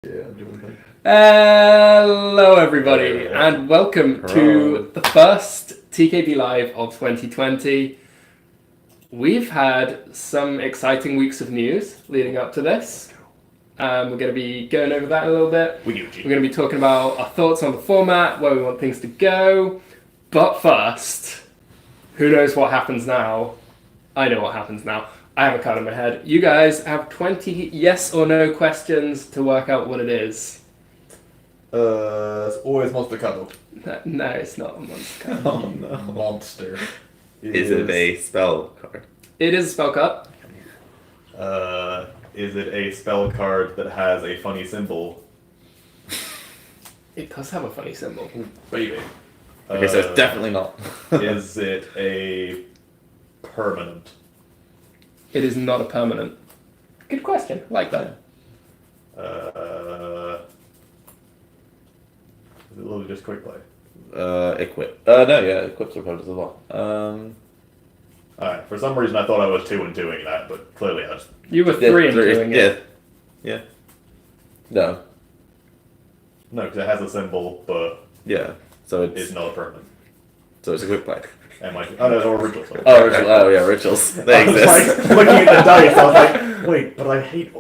Hello everybody and welcome to the first TKB Live of 2020. We've had some exciting weeks of news leading up to this. We're going to be going over that a little bit. We're going to be talking about our thoughts on the format, where we want things to go. But first, who knows what happens now? I know what happens now. I have a card in my head. You guys have 20 yes or no questions to work out what it is. It's always Monster Cuddle. No, it's not a monster card. Oh no. Monster. Is it a spell card? It is a spell card. Is it a spell card that has a funny symbol? It does have a funny symbol. Baby. Okay, so it's definitely not. Is it a permanent? It is not a permanent. Good question. Like that. Is it literally just quick play? Equip. Equips are permanent as well. Alright, for some reason I thought I was 2 and 2ing that, but clearly I was. You were 3 and 2ing it. Yeah. No. No, because it has a symbol, but Yeah. So it's it's not a permanent. so it's a quick play. Oh, no, it's all rituals. Rituals. They I was exist. like, looking at the dice, I was like, wait, but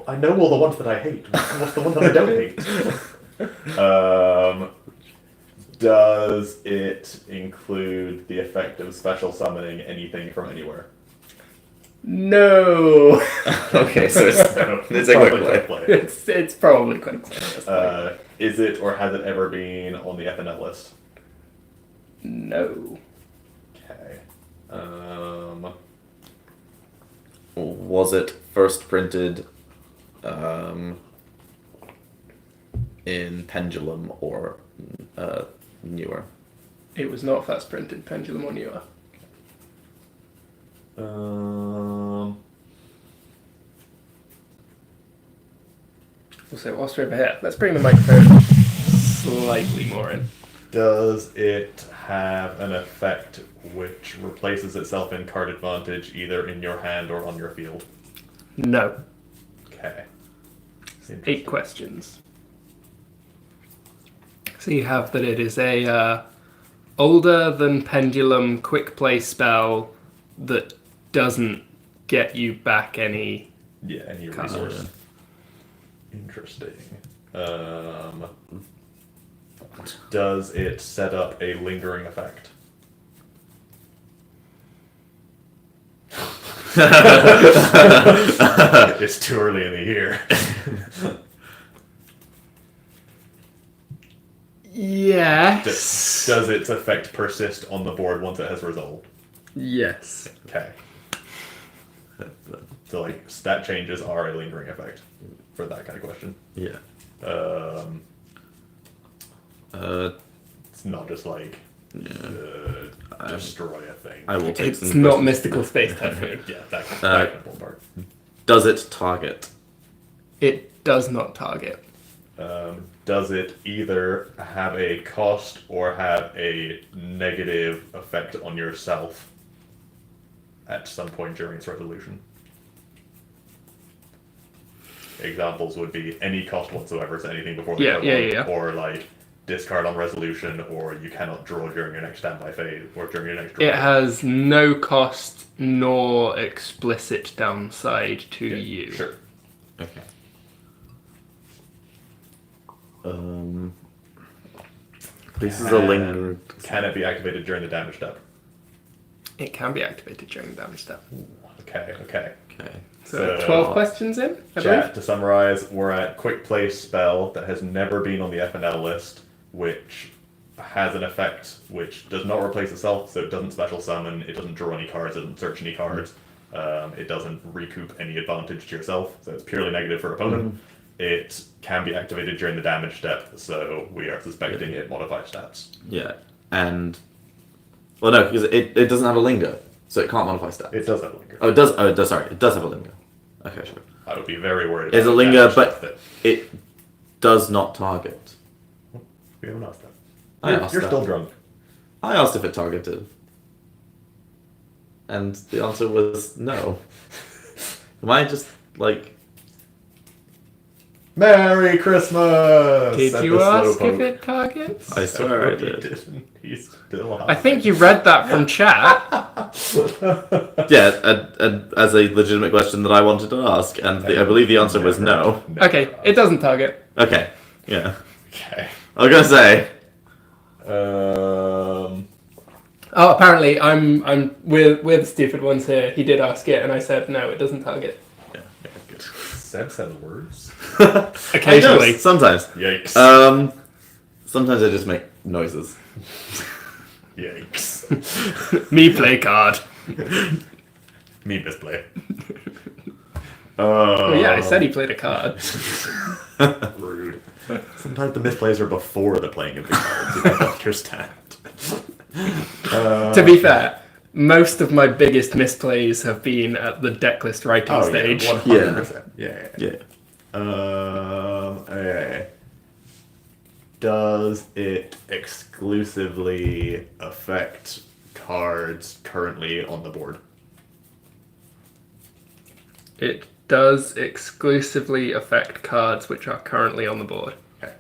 I know all the ones that I hate. What's the one that I don't hate? Does it include the effect of special summoning anything from anywhere? No. Okay, so it's a Probably quick play. It's probably quick play. Is it or has it ever been on the FNL list? No. Okay. Was it first printed in Pendulum or newer? It was not first printed Pendulum or newer. Also, whilst we're over here, let's bring the microphone slightly more in. Does it have an effect which replaces itself in card advantage either in your hand or on your field? No. Okay. 8 questions. So you have that it is a older than Pendulum quick play spell that doesn't get you back any any cards. resource. Interesting. Does it set up a lingering effect? It's too early in the year. Yes. Does its effect persist on the board once it has resolved? Yes. Okay. So, like, stat changes are a lingering effect for that kind of question. Yeah. It's not just like destroy a thing. I will take It's some not questions. mystical space typhoon. Yeah, that kind of part. Does it target? It does not target. Does it either have a cost or have a negative effect on yourself at some point during its resolution? Examples would be any cost whatsoever to anything before the Yeah. or like discard on resolution, or you cannot draw during your next standby phase, or during your next draw. It has no cost nor explicit downside to you. Sure. Okay. This is a linger. Can it be activated during the damage step? It can be activated during the damage step. Okay. Okay. So 12 questions in, I Chat, believe. to summarize, we're at quick play spell that has never been on the FNL list, which has an effect which does not replace itself, so it doesn't special summon, it doesn't draw any cards, it doesn't search any cards, it doesn't recoup any advantage to yourself, so it's purely negative for opponent. It can be activated during the damage step, so we are suspecting it modifies stats. Yeah, and well, no, because it doesn't have a linger, so it can't modify stats. It does have a linger. Oh, it does. Oh, it does. Sorry, it does have a linger. Okay, sure. I would be very worried It's about a linger, damage but step it does not target. we haven't asked that. I asked You're that. still drunk. I asked if it targeted, and the answer was no. Am I just like? Merry Christmas! Did said you the ask if slowpoke. it targets? I swear I He did. didn't. He's still I think you read that from chat. Yeah, as a legitimate question that I wanted to ask, and I believe the answer was no. Okay, it doesn't target. Okay, yeah. Okay. I was gonna say. Oh, apparently I'm with stupid ones here. He did ask it, and I said no, it doesn't target. Yeah, good. Seb says words. Occasionally. Sometimes. Yikes. Sometimes I just make noises. Yikes. Me play card. Me misplay. Oh yeah, I said he played a card. Rude. Sometimes the misplays are before the playing of the cards. You don't understand. To be fair, most of my biggest misplays have been at the decklist writing stage. Yeah, 100%. Yeah. Yeah. Okay. Does it exclusively affect cards currently on the board? It does exclusively affect cards which are currently on the board. Okay.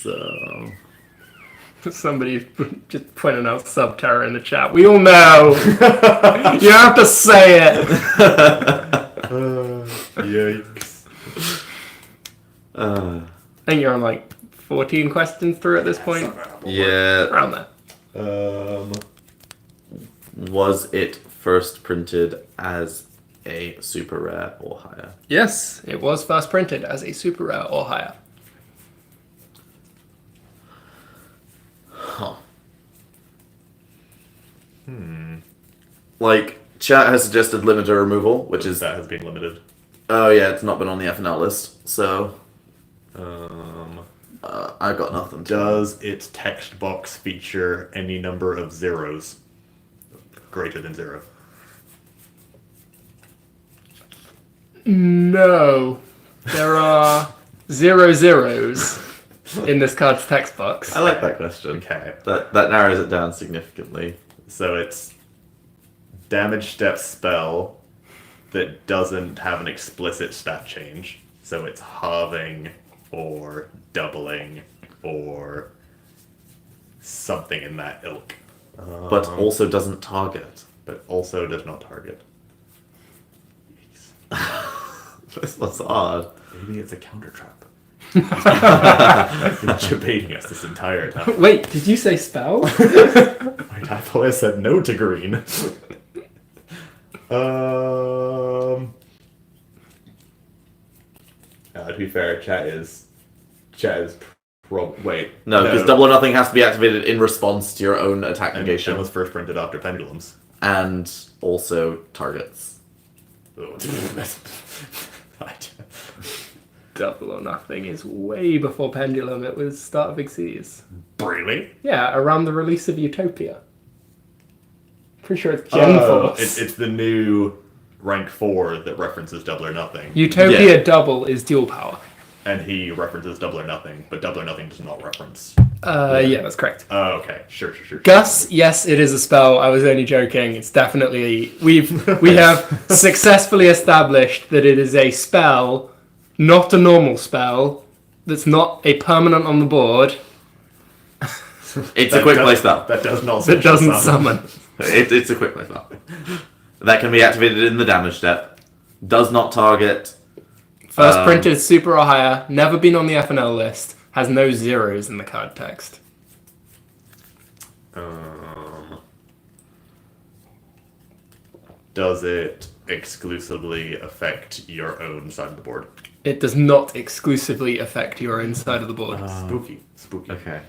So. Somebody just pointing out Subterra in the chat. We all know. You have to say it. Yikes. I think you're on like 14 questions through at this point. Yeah. Around there. Was it first printed as a super rare or higher? Yes, it was first printed as a super rare or higher. Huh. Like, chat has suggested limiter removal, which is... That has been limited. Oh yeah, it's not been on the FNL list, so... I got nothing. Does its text box feature any number of zeros greater than 0? No. There are 0 zeros in this card's text box. I like that question. Okay. That narrows it down significantly. So it's damage step spell that doesn't have an explicit stat change. So it's halving or doubling or something in that ilk. But also doesn't target. But also does not target. This was odd. Maybe it's a counter trap. I've been debating us this entire time. Wait, did you say spell? My typo has said no to green. To be fair, chat is wait. No, because double or nothing has to be activated in response to your own attack and negation. was first printed after pendulums. And also targets. Double or Nothing is way before Pendulum. It was start of Big C's. Really? Yeah, around the release of Utopia. Pretty sure it's Gen Force. It's the new rank 4 that references Double or Nothing. Utopia Double is dual power. And he references Double or Nothing, but Double or Nothing does not reference. Yeah, that's correct. Oh, okay. Sure. Gus, yes, it is a spell. I was only joking. It's definitely... We have successfully established that it is a spell, not a normal spell, that's not a permanent on the board. It's a quick play spell. That does not That doesn't summon. It's a quick play spell. That can be activated in the damage step. Does not target. First printed super or higher, never been on the FNL list, has no zeros in the card text. Does it exclusively affect your own side of the board? It does not exclusively affect your own side of the board. Spooky. Okay.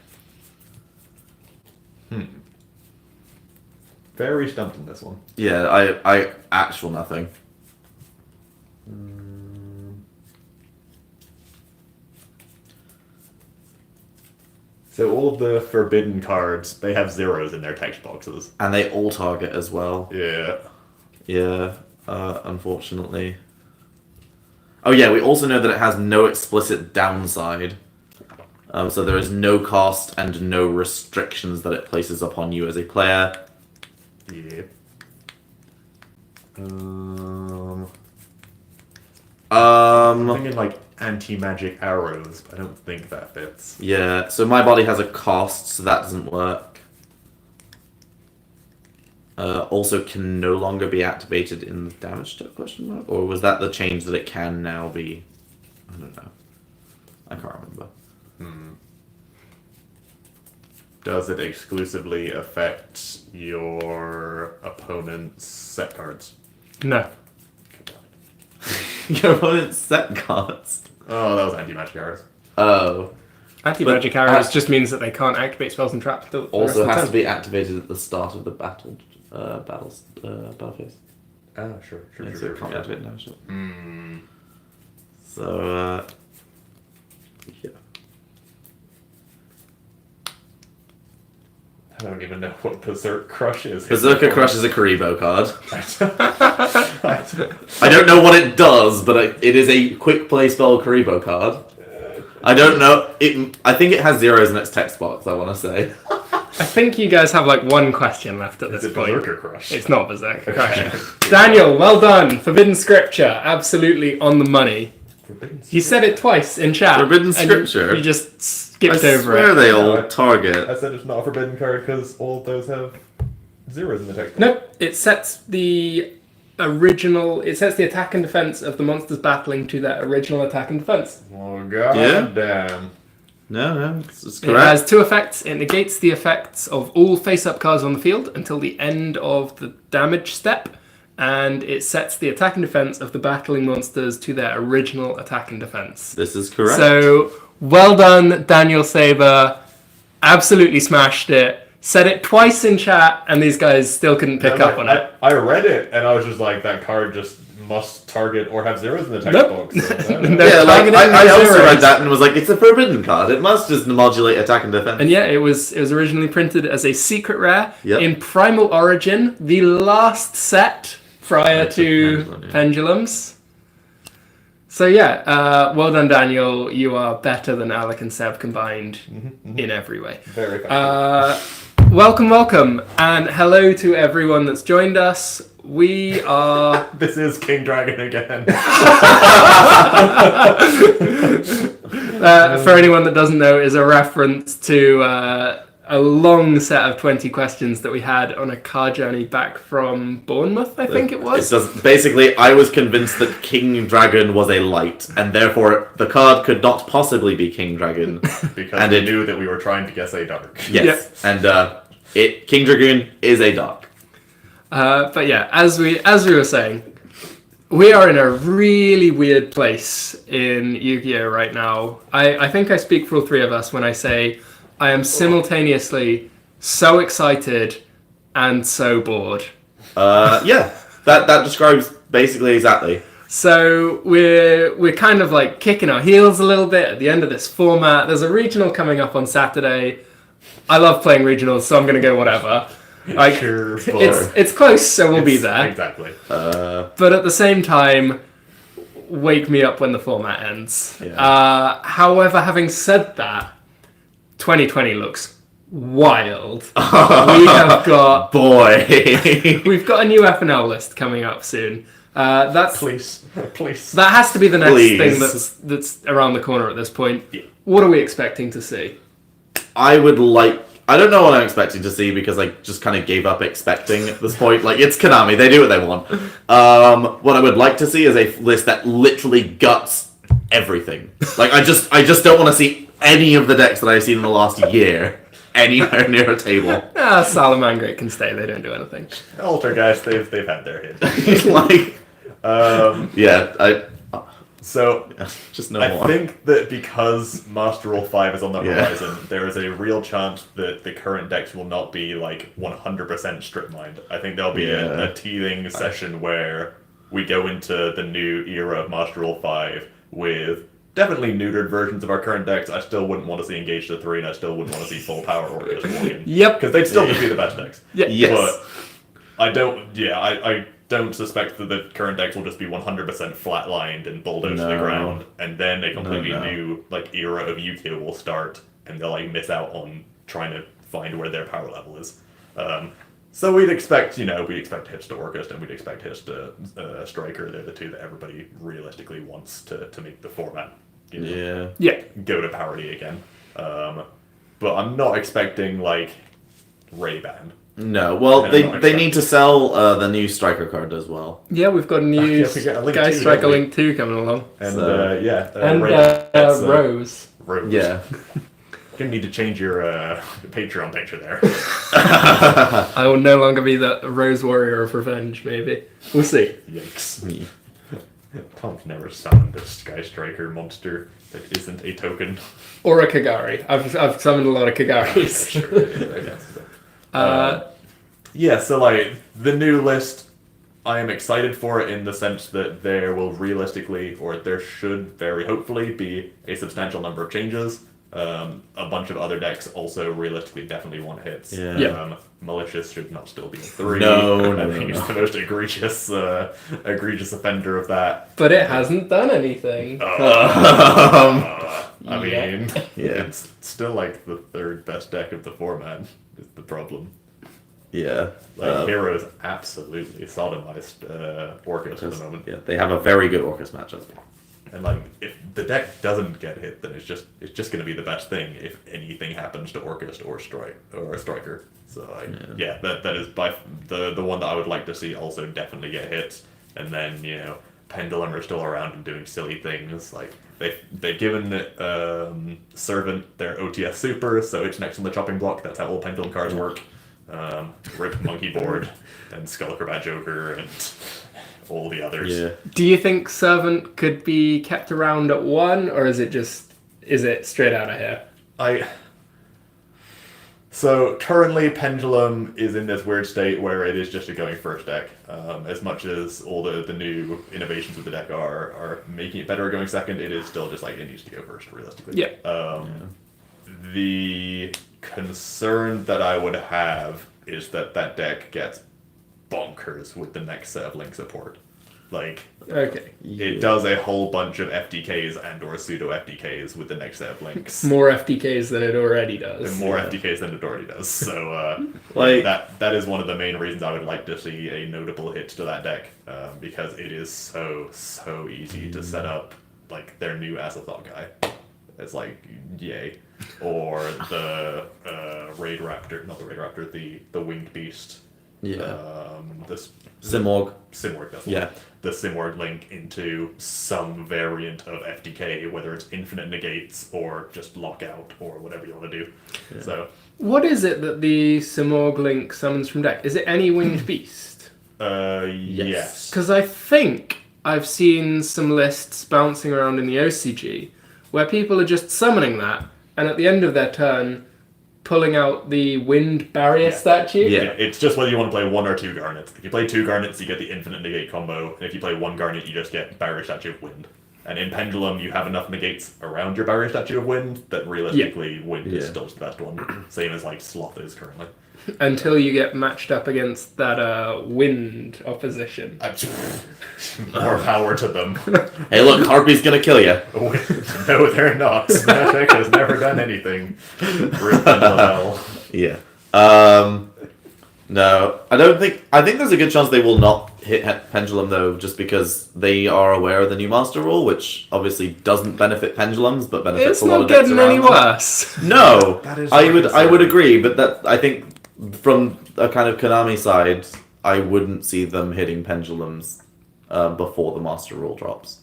Very stumped in this one. Yeah, I actual nothing. So all of the forbidden cards, they have zeros in their text boxes. And they all target as well. Yeah. Yeah, unfortunately. Oh yeah, we also know that it has no explicit downside. So there is no cost and no restrictions that it places upon you as a player. Yeah. I'm thinking like anti-magic arrows, but I don't think that fits. Yeah, so my body has a cost, so that doesn't work. Also can no longer be activated in the damage step, question mark? Or was that the change that it can now be? I don't know. I can't remember. Does it exclusively affect your opponent's set cards? No. Your opponent's set cards. Oh, that was anti-magic arrows. Oh. Anti-magic arrows just means that they can't activate spells and traps. Also has to be activated at the start of the battle phase. Ah, sure. Yeah, so it can't be activated now, sure. Hmm. So, yeah. I don't even know what Berserk Crush is. Berserker Crush is a Kuriboh card. I don't know what it does, but it is a quick play spell Kuriboh card. I don't know. I think it has zeros in its text box, I want to say. I think you guys have like one question left at Is this it point. Berserker Crush? It's not Berserker Crush. Okay. Daniel, well done. Forbidden Scripture, absolutely on the money. You said it twice in chat. Forbidden and Scripture? You just skipped I over swear it. they all I target. said it's not a forbidden card because all of those have zeros in the text. Nope. It sets the original. It sets the attack and defense of the monsters battling to their original attack and defense. Oh god Yeah? damn. No, it's It correct. has two effects. It negates the effects of all face-up cards on the field until the end of the damage step, and it sets the attack and defense of the battling monsters to their original attack and defense. This is correct. So, well done, Daniel Saber. Absolutely smashed it. Said it twice in chat, and these guys still couldn't pick up on it. I read it and I was just like, that card just must target or have zeros in the text Nope. box. So, No. yeah, like targeting I also zeros. read that and was like, it's a forbidden card. It must just modulate attack and defense. And yeah, it was originally printed as a secret rare Yep. in Primal Origin, the last set prior That's a to pendulum, yeah. Pendulums. So yeah, well done, Daniel. You are better than Alec and Seb combined in every way. very effective. Welcome, and hello to everyone that's joined us. We are... This is King Dragon again. For anyone that doesn't know, is a reference to a long set of 20 questions that we had on a car journey back from Bournemouth, I think it was. Basically, I was convinced that King Dragon was a light, and therefore the card could not possibly be King Dragon. Because And they it- knew that we were trying to guess a dark. Yes, and King Dragoon is a dark. But yeah, as we were saying, we are in a really weird place in Yu-Gi-Oh! Right now. I think I speak for all three of us when I say I am simultaneously so excited and so bored. Yeah, that describes basically exactly. So we're kind of like kicking our heels a little bit at the end of this format. There's a regional coming up on Saturday. I love playing regionals, so I'm going to go whatever. Like, Sure, it's close, so we'll be there. Exactly. But at the same time, wake me up when the format ends. Yeah. However, having said that, 2020 looks wild. We have got Boy. we've got a new FNL list coming up soon. That's Please. that has to be the next Please. thing that's around the corner at this point. Yeah. What are we expecting to see? I don't know what I'm expecting to see because I just kind of gave up expecting at this point. Like, it's Konami, they do what they want. What I would like to see is a list that literally guts everything. Like, I just don't want to see any of the decks that I've seen in the last year anywhere near a table. Salamangreat can stay, they don't do anything. Alter guys, they've had their hit. Like, So So just no I more. think that because Master Rule 5 is on the Yeah. horizon, there is a real chance that the current decks will not be like 100% strip mined. I think there'll be Yeah. a teething session where we go into the new era of Master Rule 5 with definitely neutered versions of our current decks. I still wouldn't want to see Engage the 3, and I still wouldn't want to see Full Power or just Warrior. Yep. Because they'd still just be the best decks. Yeah. Yes. But I don't suspect that the current decks will just be 100% flatlined and bulldozed to the No. ground, and then a completely No. new like era of Yu-Gi-Oh will start, and they'll like miss out on trying to find where their power level is. So we'd expect, we'd expect hits to Orcust and we'd expect hits to Striker. They're the two that everybody realistically wants to make the format, Yeah. go to parity again. But I'm not expecting, like, Ray-Ban. No, well, they need to sell the new Striker card as well. Yeah, we've got a new Guy Striker Link 2 coming along. And, Rose. Rose. Yeah. You're going to need to change your Patreon picture there. I will no longer be the Rose Warrior of Revenge, maybe. We'll see. Yikes. Tom's never summoned a Sky Striker monster that isn't a token. Or a Kagari. I've summoned a lot of Kagaris. Sure, I guess. Yeah, so like the new list, I am excited for it in the sense that there will realistically, or there should very hopefully, be a substantial number of changes. A bunch of other decks also realistically definitely want hits. Yeah. Malicious should not still be 3. No, I think it's the most egregious offender of that. But it hasn't done anything. I mean, Yeah. it's still like the third best deck of the format is the problem. Yeah. Like, Hero is absolutely sodomized Orcust at the moment. Yeah, they have a very good Orcust match as well. And like, if the deck doesn't get hit, then it's just going to be the best thing if anything happens to Orcust or Striker. So like, yeah, that is by the one that I would like to see also definitely get hits. And then Pendulum are still around and doing silly things. Like they've given Servant their OTS Super, so it's next on the chopping block. That's how all Pendulum cards work. Rip Monkey Board and Skull Acrobat Joker and all the others. Yeah. Do you think Servant could be kept around at 1, or is it straight out of here? So currently Pendulum is in this weird state where it is just a going first deck. As much as all the new innovations with the deck are making it better going second, it is still just like it needs to go first realistically. Yeah. The concern that I would have is that deck gets bonkers with the next set of link support. Like, Okay. it does a whole bunch of FDKs and or pseudo FDKs with the next set of links. More FDKs than it already does. And more FDKs than it already does. So Like- that is one of the main reasons I would like to see a notable hit to that deck, because it is so easy to set up like their new Azathoth guy. It's like yay. Or the Raid Raptor, not the Raid Raptor, the Winged Beast. Yeah. This Simorg. Simorg, that's the Yeah. one. The Simorg link into some variant of FDK, whether it's infinite negates or just lockout or whatever you want to do. Yeah. So What is it that the Simorg Link summons from deck? Is it any Winged Beast? yes. Because I think I've seen some lists bouncing around in the OCG where people are just summoning that, and at the end of their turn, pulling out the Wind Barrier statue. Yeah. It's just whether you want to play 1 or 2 Garnets. If you play 2 Garnets, you get the infinite negate combo, and if you play 1 Garnet, you just get Barrier Statue of Wind. And in Pendulum, you have enough negates around your Barrier Statue of Wind that realistically Wind is still the best one. Same as like Sloth is currently. Until you get matched up against that Wind opposition. More power to them. Hey, look, Harpy's gonna kill you. No, they're not. That deck has never done anything. Rip Pendulum Hell. Yeah. No, I don't think. I think there's a good chance they will not hit Pendulum though, just because they are aware of the new Master Rule, which obviously doesn't benefit Pendulums, but benefits It's a lot not of decks getting around any them. worse. No, That is I very would concerning. agree, but that I think from a kind of Konami side, I wouldn't see them hitting Pendulums before the Master Rule drops.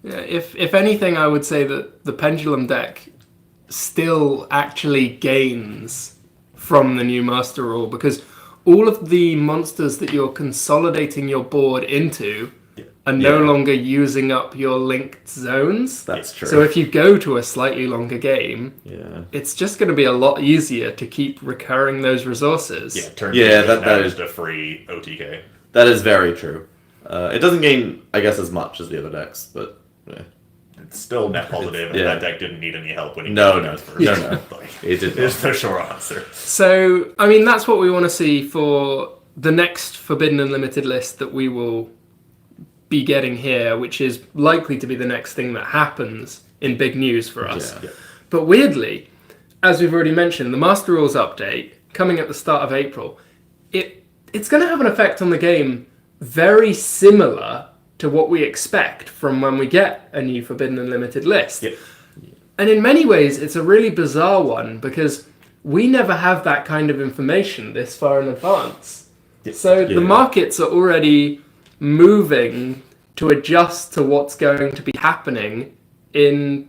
Yeah, if anything, I would say that the Pendulum deck still actually gains from the new Master Rule, because all of the monsters that you're consolidating your board into are no longer using up your linked zones. That's true. So if you go to a slightly longer game, it's just going to be a lot easier to keep recurring those resources. That is a free OTK. That is very true. It doesn't gain, I guess, as much as the other decks, but yeah. It's still net positive, and that deck didn't need any help winning. No. First. No. It did not. It's the short answer. So, I mean, that's what we want to see for the next Forbidden Unlimited list that we will be getting here, which is likely to be the next thing that happens in big news for us. Yeah. But weirdly, as we've already mentioned, the Master Rules update coming at the start of April, it it's going to have an effect on the game very similar to what we expect from when we get a new Forbidden Unlimited list. Yep. And in many ways, it's a really bizarre one because we never have that kind of information this far in advance. Yep. So the markets are already moving to adjust to what's going to be happening in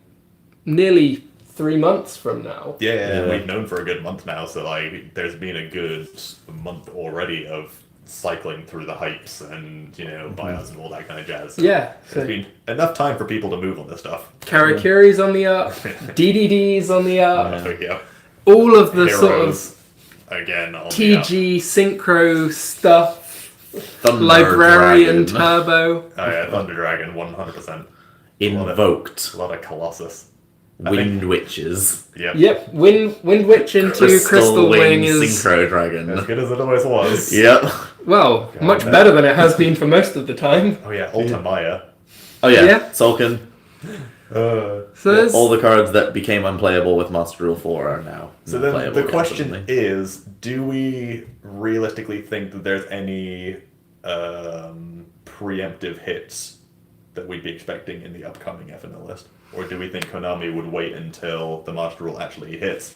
nearly 3 months from now. Yeah, we've known for a good month now, so like there's been a good month already of cycling through the hypes and, you know, buyouts and all that kind of jazz. Yeah. There's been enough time for people to move on this stuff. Karakuri's on the up, DDD's on the up, Yeah. all of the Heroes, sort of again, on TG synchro stuff, Thunder Librarian Dragon. Turbo. Oh yeah, Thunder Dragon, 100%. Invoked. A lot of Colossus. Wind Witches. Yep, Wind Witch into Crystal Wing is, Synchro Dragon. As good as it always was. Yep. well, God, much man. better than it has been for most of the time. Oh yeah, Ulta Maya. Oh yeah, Yeah. Sulkin. So there's, All the cards that became unplayable with Master Rule 4 are now So then playable the again, question suddenly. is, do we realistically think that there's any preemptive hits that we'd be expecting in the upcoming FNL list? Or do we think Konami would wait until the Master Rule actually hits,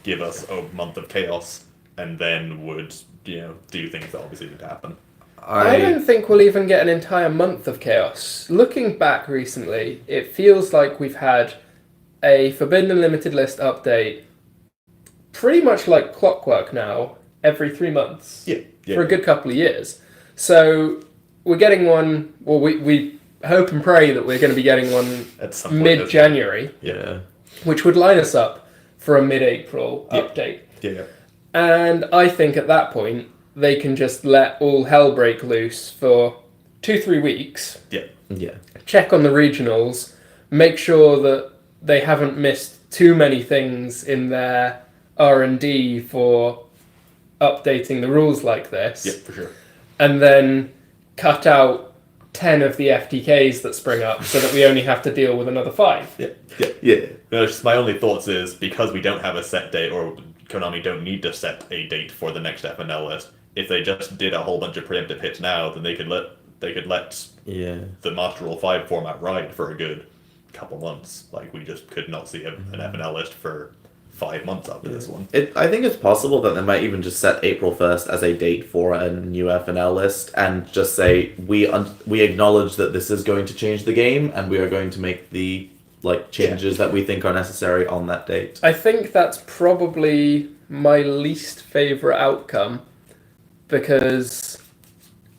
give us a month of chaos, and then would, you know, do things that obviously need to happen? I don't think we'll even get an entire month of chaos. Looking back recently, it feels like we've had a Forbidden Unlimited list update pretty much like clockwork now, every 3 months. Yeah. For a good couple of years. So we're getting one, well, we hope and pray that we're going to be getting one At some point, mid-January, Yeah. which would line us up for a mid-April Yeah. update. Yeah. And I think at that point, they can just let all hell break loose for 2-3 weeks, Yeah. Yeah. check on the regionals, make sure that they haven't missed too many things in their R&D for updating the rules like this, Yeah, for sure. and then cut out 10 of the FTKs that spring up so that we only have to deal with another 5. Yeah. Yeah. Yeah. No, just my only thoughts is, because we don't have a set date, or Konami don't need to set a date for the next FNL list, if they just did a whole bunch of preemptive hits now, then they could let Yeah. the Master Rule 5 format ride for a good couple months. Like, we just could not see an FNL list for 5 months after this one. I think it's possible that they might even just set April 1st as a date for a new FNL list and just say we acknowledge that this is going to change the game and we are going to make the changes that we think are necessary on that date. I think that's probably my least favourite outcome, because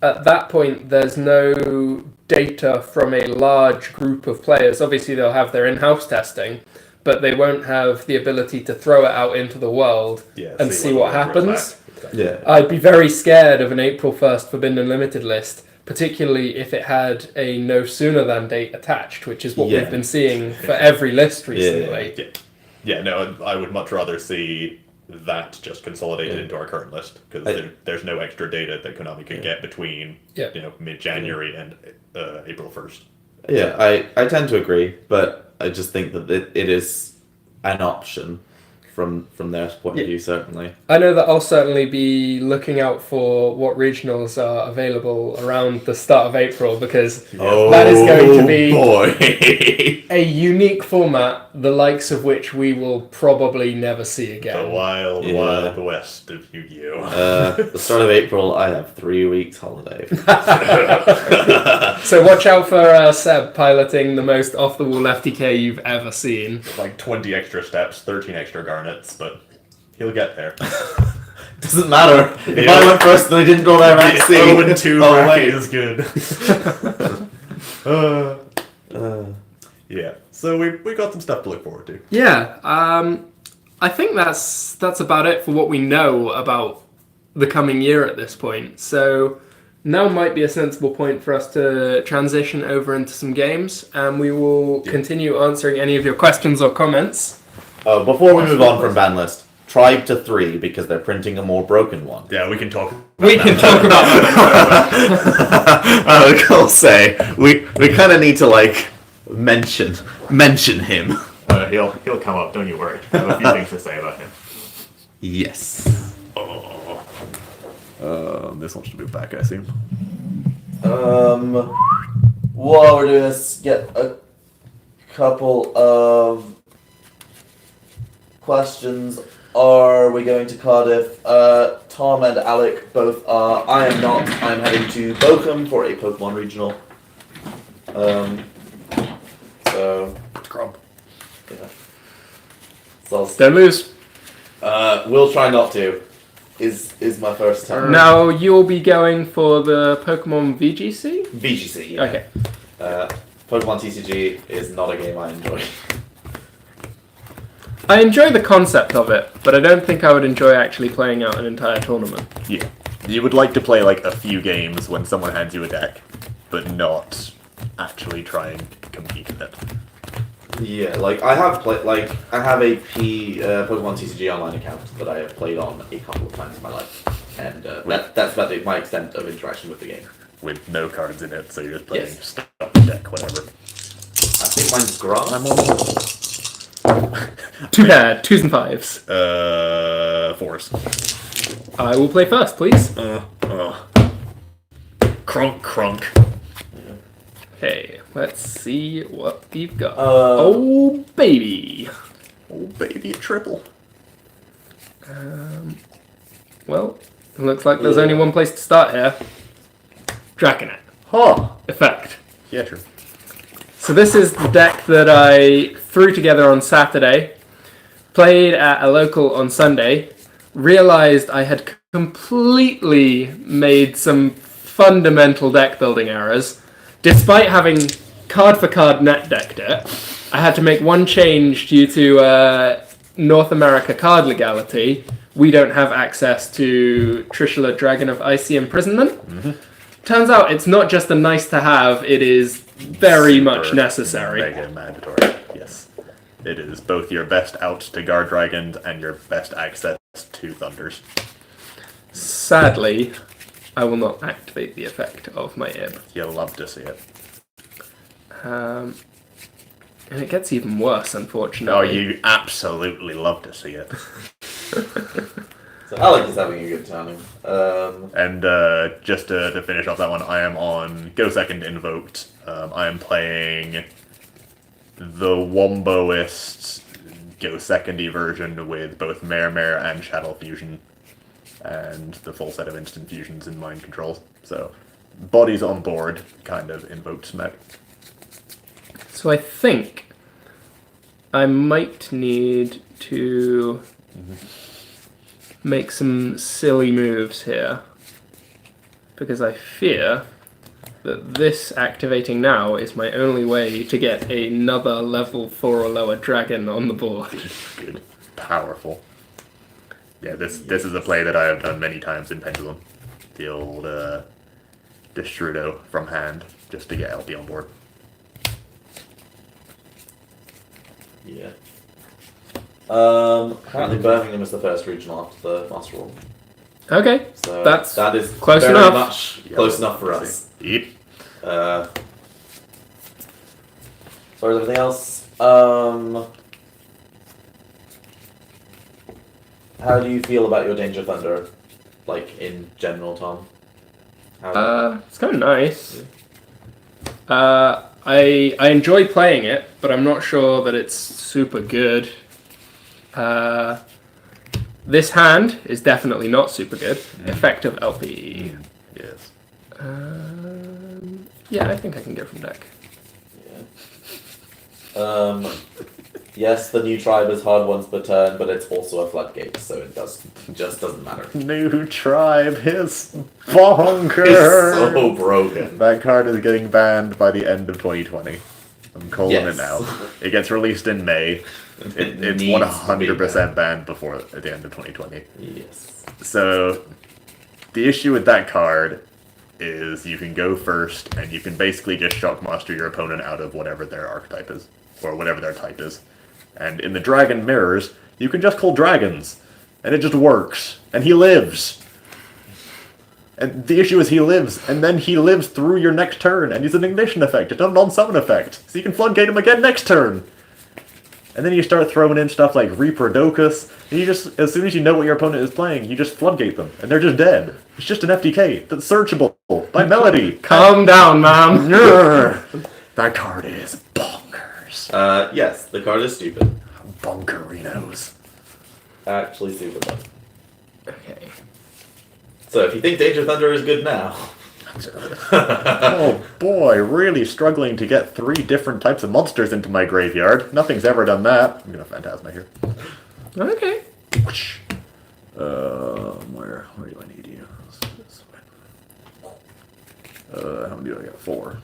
at that point there's no data from a large group of players. Obviously they'll have their in-house testing, but they won't have the ability to throw it out into the world and see what happens. Yeah. I'd be very scared of an April 1st Forbidden Unlimited list, particularly if it had a no sooner than date attached, which is what we've been seeing for every list recently. Yeah, no, I would much rather see that just consolidated into our current list, because there's no extra data that Konami could get between mid-January and April 1st. Yeah, I tend to agree, but I just think that it is an option from their point of view, certainly. I know that I'll certainly be looking out for what regionals are available around the start of April, because that is going to be a unique format, the likes of which we will probably never see again. The wild west of Yu-Gi-Oh! The start of April, I have 3 weeks holiday. So watch out for Seb piloting the most off-the-wall FTK you've ever seen. Like 20 extra steps, 13 extra garnets, but he'll get there. Doesn't matter. If I went first and I didn't draw their max C. 0 and 2 Oh, bracket wait. is good. Yeah, so we got some stuff to look forward to. Yeah, I think that's about it for what we know about the coming year at this point. So now might be a sensible point for us to transition over into some games, and we will continue answering any of your questions or comments. Before we move on from ban list, tribe to 3 because they're printing a more broken one. Yeah, we can talk. We can talk about that. I was gonna say we kind of need to mention him. He'll come up. Don't you worry. I have a few things to say about him. Yes. This wants to move back, I assume. While we're doing this, get a couple of questions. Are we going to Cardiff? Tom and Alec both are. I am not. I'm heading to Bochum for a Pokemon regional. So. Crump. Yeah. So Don't lose. we'll try not to. Is my first time. Now you'll be going for the Pokemon VGC? VGC. Yeah. Okay. Pokemon TCG is not a game I enjoy. I enjoy the concept of it, but I don't think I would enjoy actually playing out an entire tournament. Yeah. You would like to play like a few games when someone hands you a deck, but not actually try and compete with it. Yeah, like I have played. Like I have a Pokemon TCG online account that I have played on a couple of times in my life, and that's about my extent of interaction with the game. With no cards in it, so you're just playing Yes. stuff deck, whatever. I think mine's grass. I'm on Too bad. 2s and 5s. 4s. I will play first, please. Crunk, crunk. Okay, let's see what we've got. Oh. Oh, baby. Oh, baby, a triple. Well, it looks like there's only one place to start here. Dragonet. Huh. Effect. Yeah, true. So this is the deck that I threw together on Saturday, played at a local on Sunday, realized I had completely made some fundamental deck building errors. Despite having card-for-card net decked it, I had to make one change due to North America card legality. We don't have access to Trishula Dragon of Icy Imprisonment. Mm-hmm. Turns out it's not just a nice-to-have, it is very much Super necessary. Mega mandatory. Yes. It is both your best out to guard dragons and your best access to thunders. Sadly, I will not activate the effect of my IB. You'll love to see it. And it gets even worse, unfortunately. Oh, you absolutely love to see it. So Alec is having a good time. And just to finish off that one, I am on Go Second Invoked. I am playing the Womboist Go Secondy version with both Mare and Shadow Fusion, and the full set of instant fusions and mind controls. So, bodies on board, kind of invoked spec. So I think I might need to make some silly moves here, because I fear that this activating now is my only way to get another level 4 or lower dragon on the board. Good. Powerful. Yeah, this is a play that I have done many times in Pendulum. The old Destrudo from hand, just to get LP on board. yeah. Apparently Birmingham is the first regional after the Master Rule. Okay, So that is close very enough. much close enough for us. Yep. As far as everything else, how do you feel about your Danger Thunder, like in general, Tom? It's kind of nice. I enjoy playing it, but I'm not sure that it's super good. This hand is definitely not super good. Effective LP. Yes. Yeah, I think I can go from deck. Yeah. Yes, the new tribe is hard once per turn, but it's also a floodgate, so it just doesn't matter. New tribe is bonkers. It's so broken. That card is getting banned by the end of 2020. I'm calling Yes. it now. It gets released in May. It's needs to be 100% banned before at the end of 2020. Yes. So the issue with that card is you can go first and you can basically just shockmaster your opponent out of whatever their archetype is, or whatever their type is. And in the dragon mirrors, you can just call dragons, and it just works, and he lives. And the issue is he lives, and then he lives through your next turn, and he's an ignition effect, it's not a non-summon effect, so you can floodgate him again next turn. And then you start throwing in stuff like Reaper-Docus, and you just, as soon as you know what your opponent is playing, you just floodgate them, and they're just dead. It's just an FDK that's searchable by Melody. Calm down, man. That card is bonkers. Yes, the card is stupid. Bonkerinos. Actually stupid though. Okay. So if you think Danger Thunder is good now... Oh boy, really struggling to get 3 different types of monsters into my graveyard. Nothing's ever done that. I'm gonna Phantasma here. Okay. Where do I need you? How many do I got? 4.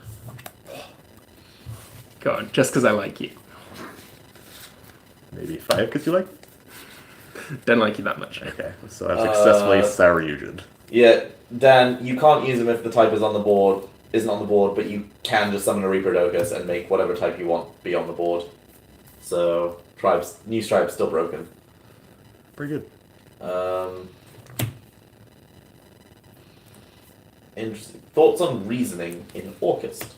Go on, just because I like you. Maybe 5 because you like? Don't like you that much. Okay, so I've successfully Saryujin. Yeah, Dan, you can't use them if the type isn't on the board, but you can just summon a Reaper-Docus and make whatever type you want be on the board. So, new Stripe's still broken. Pretty good. Interesting. Thoughts on reasoning in Orchest?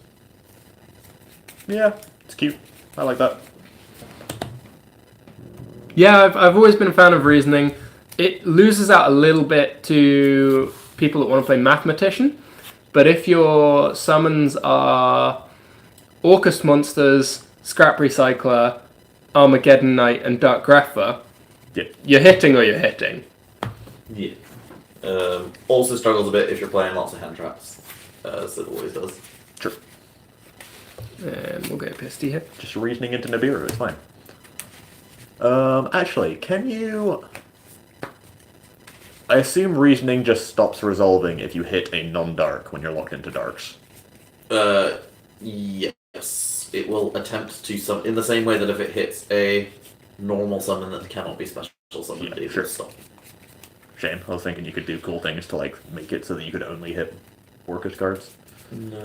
Yeah, it's cute. I like that. Yeah, I've always been a fan of reasoning. It loses out a little bit to people that want to play Mathematician, but if your summons are Orcust Monsters, Scrap Recycler, Armageddon Knight, and Dark Grapher, you're hitting or you're hitting. Yeah. Also struggles a bit if you're playing lots of hand traps, as it always does. Sure. And we'll go Pisty here. Just reasoning into Nibiru, it's fine. Actually, can you... I assume reasoning just stops resolving if you hit a non-dark when you're locked into darks. Yes. It will attempt to in the same way that if it hits a normal summon that cannot be special summoned, it will stop. Shame. I was thinking you could do cool things to, like, make it so that you could only hit Orcust cards. No.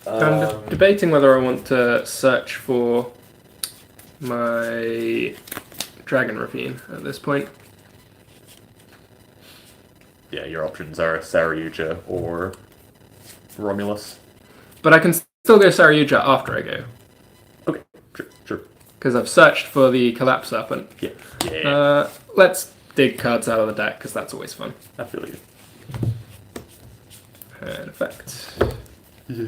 I'm debating whether I want to search for my Dragon Ravine at this point. Yeah, your options are Saryuja or Romulus. But I can still go Saryuja after I go, Okay, sure. because I've searched for the Collapse Serpent. Yeah. Let's dig cards out of the deck, because that's always fun. I feel you. And effect. Yeah.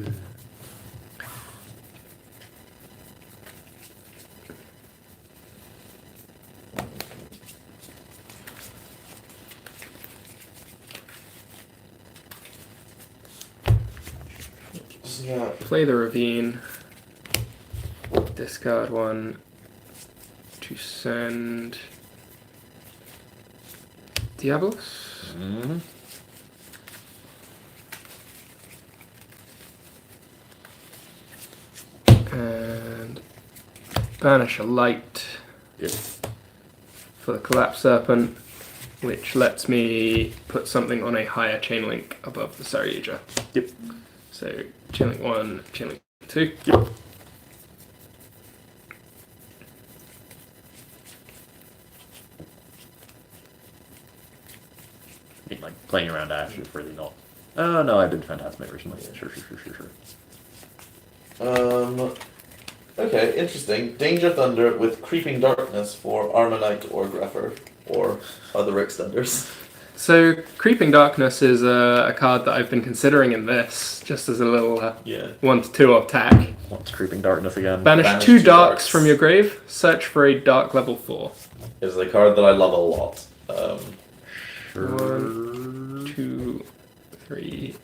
Yeah. Play the Ravine. Discard 1 to send Diabolos. Mm-hmm. And banish a light Yep. for the Collapse Serpent, which lets me put something on a higher chain link above the Saryuja. Yep. So chain link 1, chain link 2. Yep. I mean, like, playing around Ash is really not... Oh, no, I did Phantasmate recently. Yeah, sure. Okay, interesting. Danger Thunder with Creeping Darkness for Armanite or Grepher, or other extenders. So Creeping Darkness is a card that I've been considering in this, just as a little 1-2 attack. What's Creeping Darkness again? Banish 2 darks from your grave, search for a dark level 4. It's a card that I love a lot. Sure. 1, 2, 3,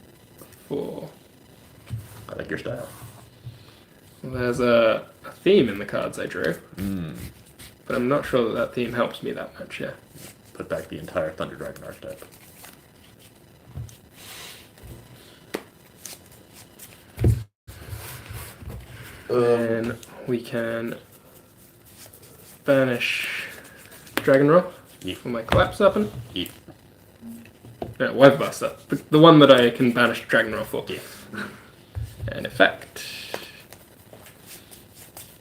4. I like your style. Well, there's a theme in the cards I drew, Mm. but I'm not sure that theme helps me that much, yeah. Put back the entire Thunder Dragon archetype. Then we can banish Dragonroth for my Collapse Serpent. Yep. Weatherbuster. The one that I can banish Dragonroth for. Yeah. And effect.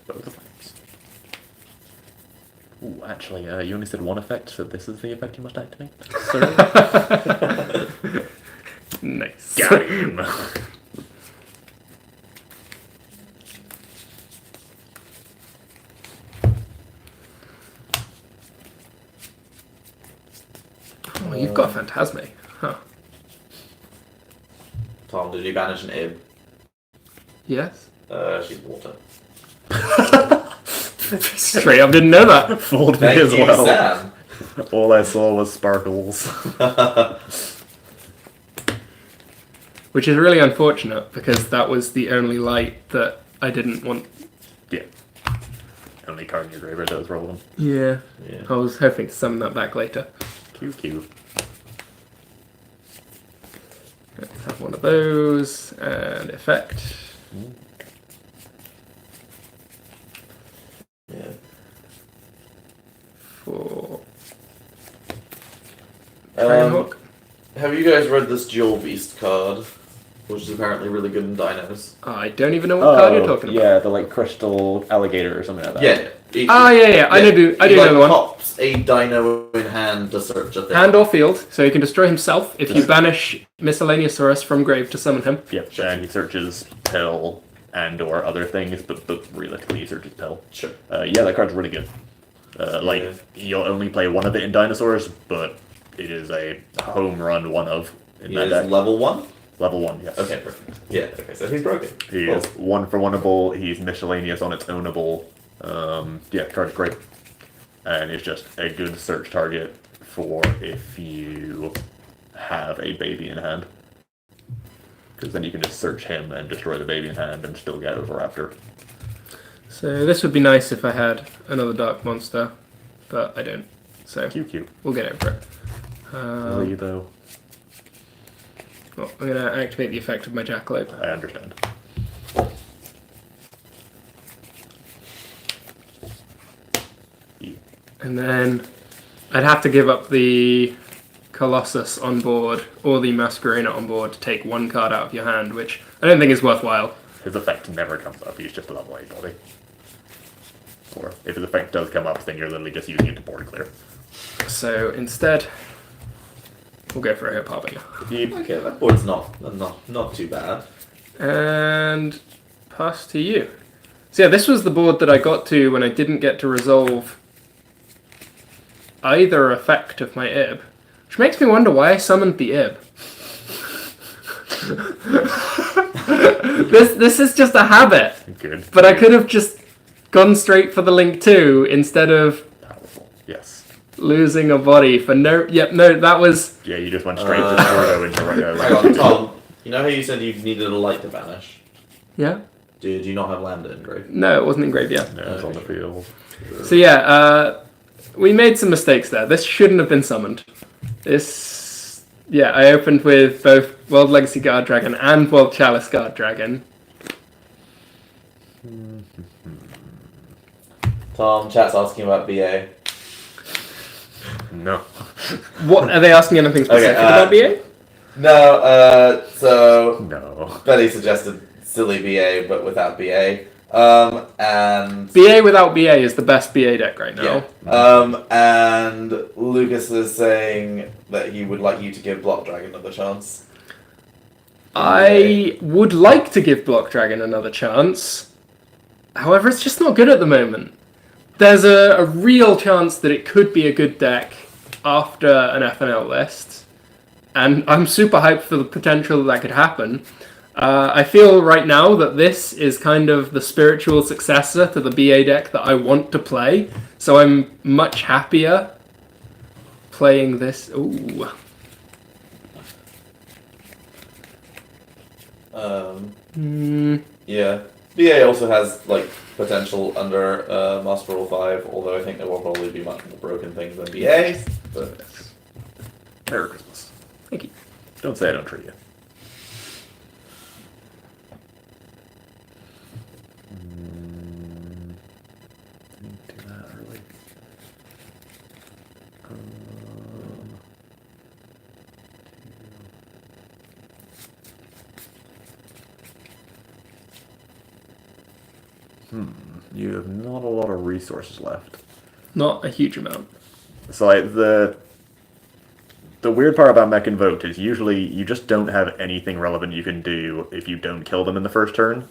Both effects. Ooh, actually, you only said one effect, so this is the effect you must activate. Nice. Got him! Oh, you've got Phantasme. Huh. Tom, did you banish an Ib? Yes. She's water. Straight up didn't know that. Fooled me Thank as you, well. Sam. All I saw was sparkles. Which is really unfortunate because that was the only light that I didn't want. Yeah. Only card in your graveyard that was relevant. Yeah. Yeah. I was hoping to summon that back later. QQ. Let's have one of those and effect. Yeah. For Trainhawk. Have you guys read this Jewel Beast card? Which is apparently really good in dinos. I don't even know what card you're talking about. Yeah, the like crystal alligator or something like that. Yeah. Yeah. I do know the one. Pops a dino in hand to search a thing. Hand or field, so he can destroy himself if you banish Miscellaneousaurus from grave to summon him. Yep, and he searches pill and or other things, but realistically he searches pill. Sure. Yeah, that card's really good. Yeah. You'll only play one of it in dinosaurs, but it is a home run one of in He that is deck. level 1? Level 1, yes. Okay, perfect. Yeah, okay, so he's broken. He Cool. is 1 for 1able, he's miscellaneous on its ownable. Card's great. And it's just a good search target for if you have a baby in hand. Because then you can just search him and destroy the baby in hand and still get Overraptor. So this would be nice if I had another dark monster, but I don't. So QQ. we'll get over it. Really, though? Well, I'm going to activate the effect of my Jackalope. I understand. And then I'd have to give up the Colossus on board or the Masquerena on board to take one card out of your hand, which I don't think is worthwhile. His effect never comes up, he's just a level 8 body. Or if his effect does come up, then you're literally just using it to board clear. So instead, we'll go for a Hip Harbinger. Okay, that board's not too bad. And pass to you. So yeah, this was the board that I got to when I didn't get to resolve either effect of my Ib, which makes me wonder why I summoned the Ib. This is just a habit, Good. but I could have just gone straight for the Link 2 instead of Powerful. Yes. losing a body for no... Yep, no, that was... Yeah, you just went straight to Zordo into Hang on, Tom. You know how you said you needed a light to vanish? Yeah? Do you not have land in grave? No, it wasn't engraved yet. No, it's on the field. So yeah, we made some mistakes there. This shouldn't have been summoned. This, yeah, I opened with both World Legacy Guard Dragon and World Chalice Guard Dragon. Tom, chat's asking about BA. No. What are they asking? Anything specific Okay, about BA? No, so No. Betty suggested silly BA, but without BA. And BA without BA is the best BA deck right now. yeah. And Lucas is saying that he would like you to give Block Dragon another chance. I would like to give Block Dragon another chance. However, it's just not good at the moment. There's a real chance that it could be a good deck after an FNL list. And I'm super hyped for the potential that could happen. I feel right now that this is kind of the spiritual successor to the BA deck that I want to play. So I'm much happier playing this. Ooh. Yeah. BA also has like potential under Master Rule 5, although I think there will probably be much more broken things than BA. But Merry Christmas. Thank you. Don't say I don't treat you. Didn't do that early. You have not a lot of resources left. Not a huge amount. So like the weird part about Mech Invoked is usually you just don't have anything relevant you can do if you don't kill them in the first turn.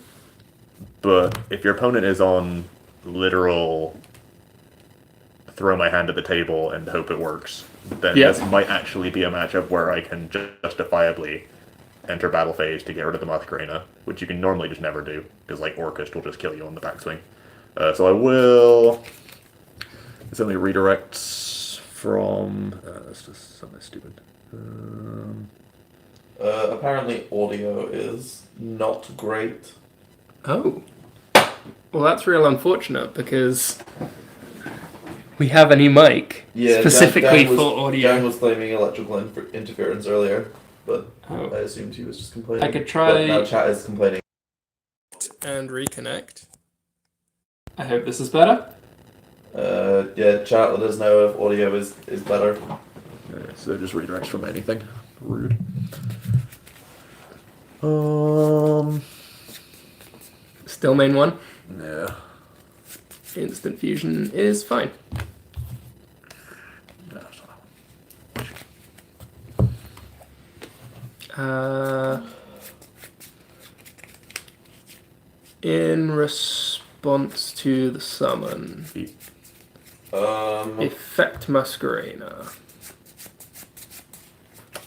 But if your opponent is on literal throw my hand at the table and hope it works, then Yeah. this might actually be a matchup where I can justifiably enter battle phase to get rid of the Muscarina, which you can normally just never do, because like Orcust will just kill you on the backswing. So I will. It's only redirects from. That's just something stupid. Apparently audio is not great. Oh. Well, that's real unfortunate because we have a new mic specifically Dan for audio. Dan was claiming electrical interference earlier, but Oh. I assumed he was just complaining. I could try- But now chat is complaining. And reconnect. I hope this is better. Yeah, chat let us know if audio is better. So it just redirects from anything. Rude. Still main one. Yeah. Instant fusion is fine. No, it's not. In response to the summon, effect Masquerena.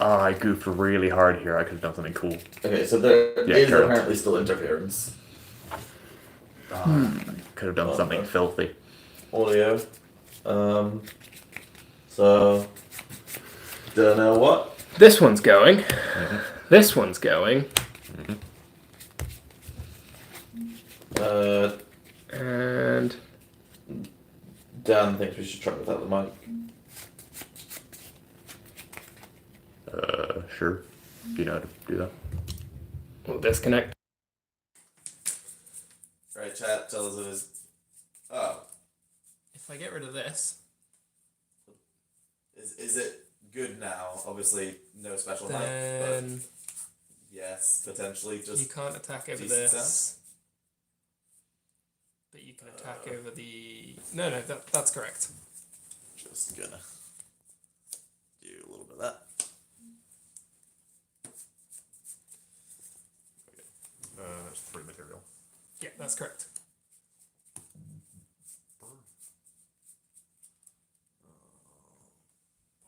I goofed really hard here. I could have done something cool. Okay, so there Yeah, is sure. apparently still interference. Could have done something filthy. Audio. So don't know what. This one's going. This one's going. And Dan thinks we should try without the mic. Sure. Do you know how to do that? we'll disconnect. Right, chat, tell us it is. Oh. If I get rid of this, Is it good now? Obviously, no special mic, but then yes, potentially you just. can't attack over decent this. But you can attack over the... No, that's correct. Just gonna do a little bit of that. It's 3 material. Yeah, that's correct.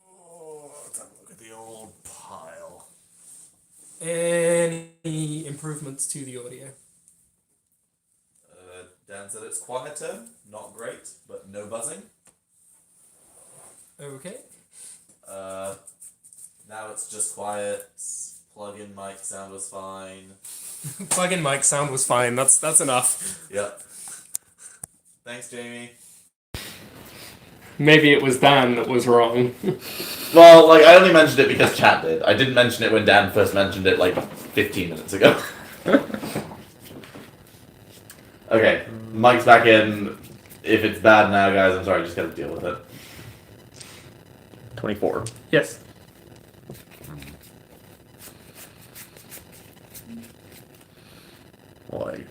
Oh, let's have a look at the old pile. Any improvements to the audio? Dan said it's quieter, not great, but no buzzing. Okay. Now it's just quiet. Plug-in mic sound was fine. Plug-in mic sound was fine. That's enough. Yep. Thanks, Jamie. Maybe it was Dan that was wrong. Well, like, I only mentioned it because chat did. I didn't mention it when Dan first mentioned it, like, 15 minutes ago. Okay, mic's back in. If it's bad now, guys, I'm sorry, just gotta deal with it. 24. Yes. Why?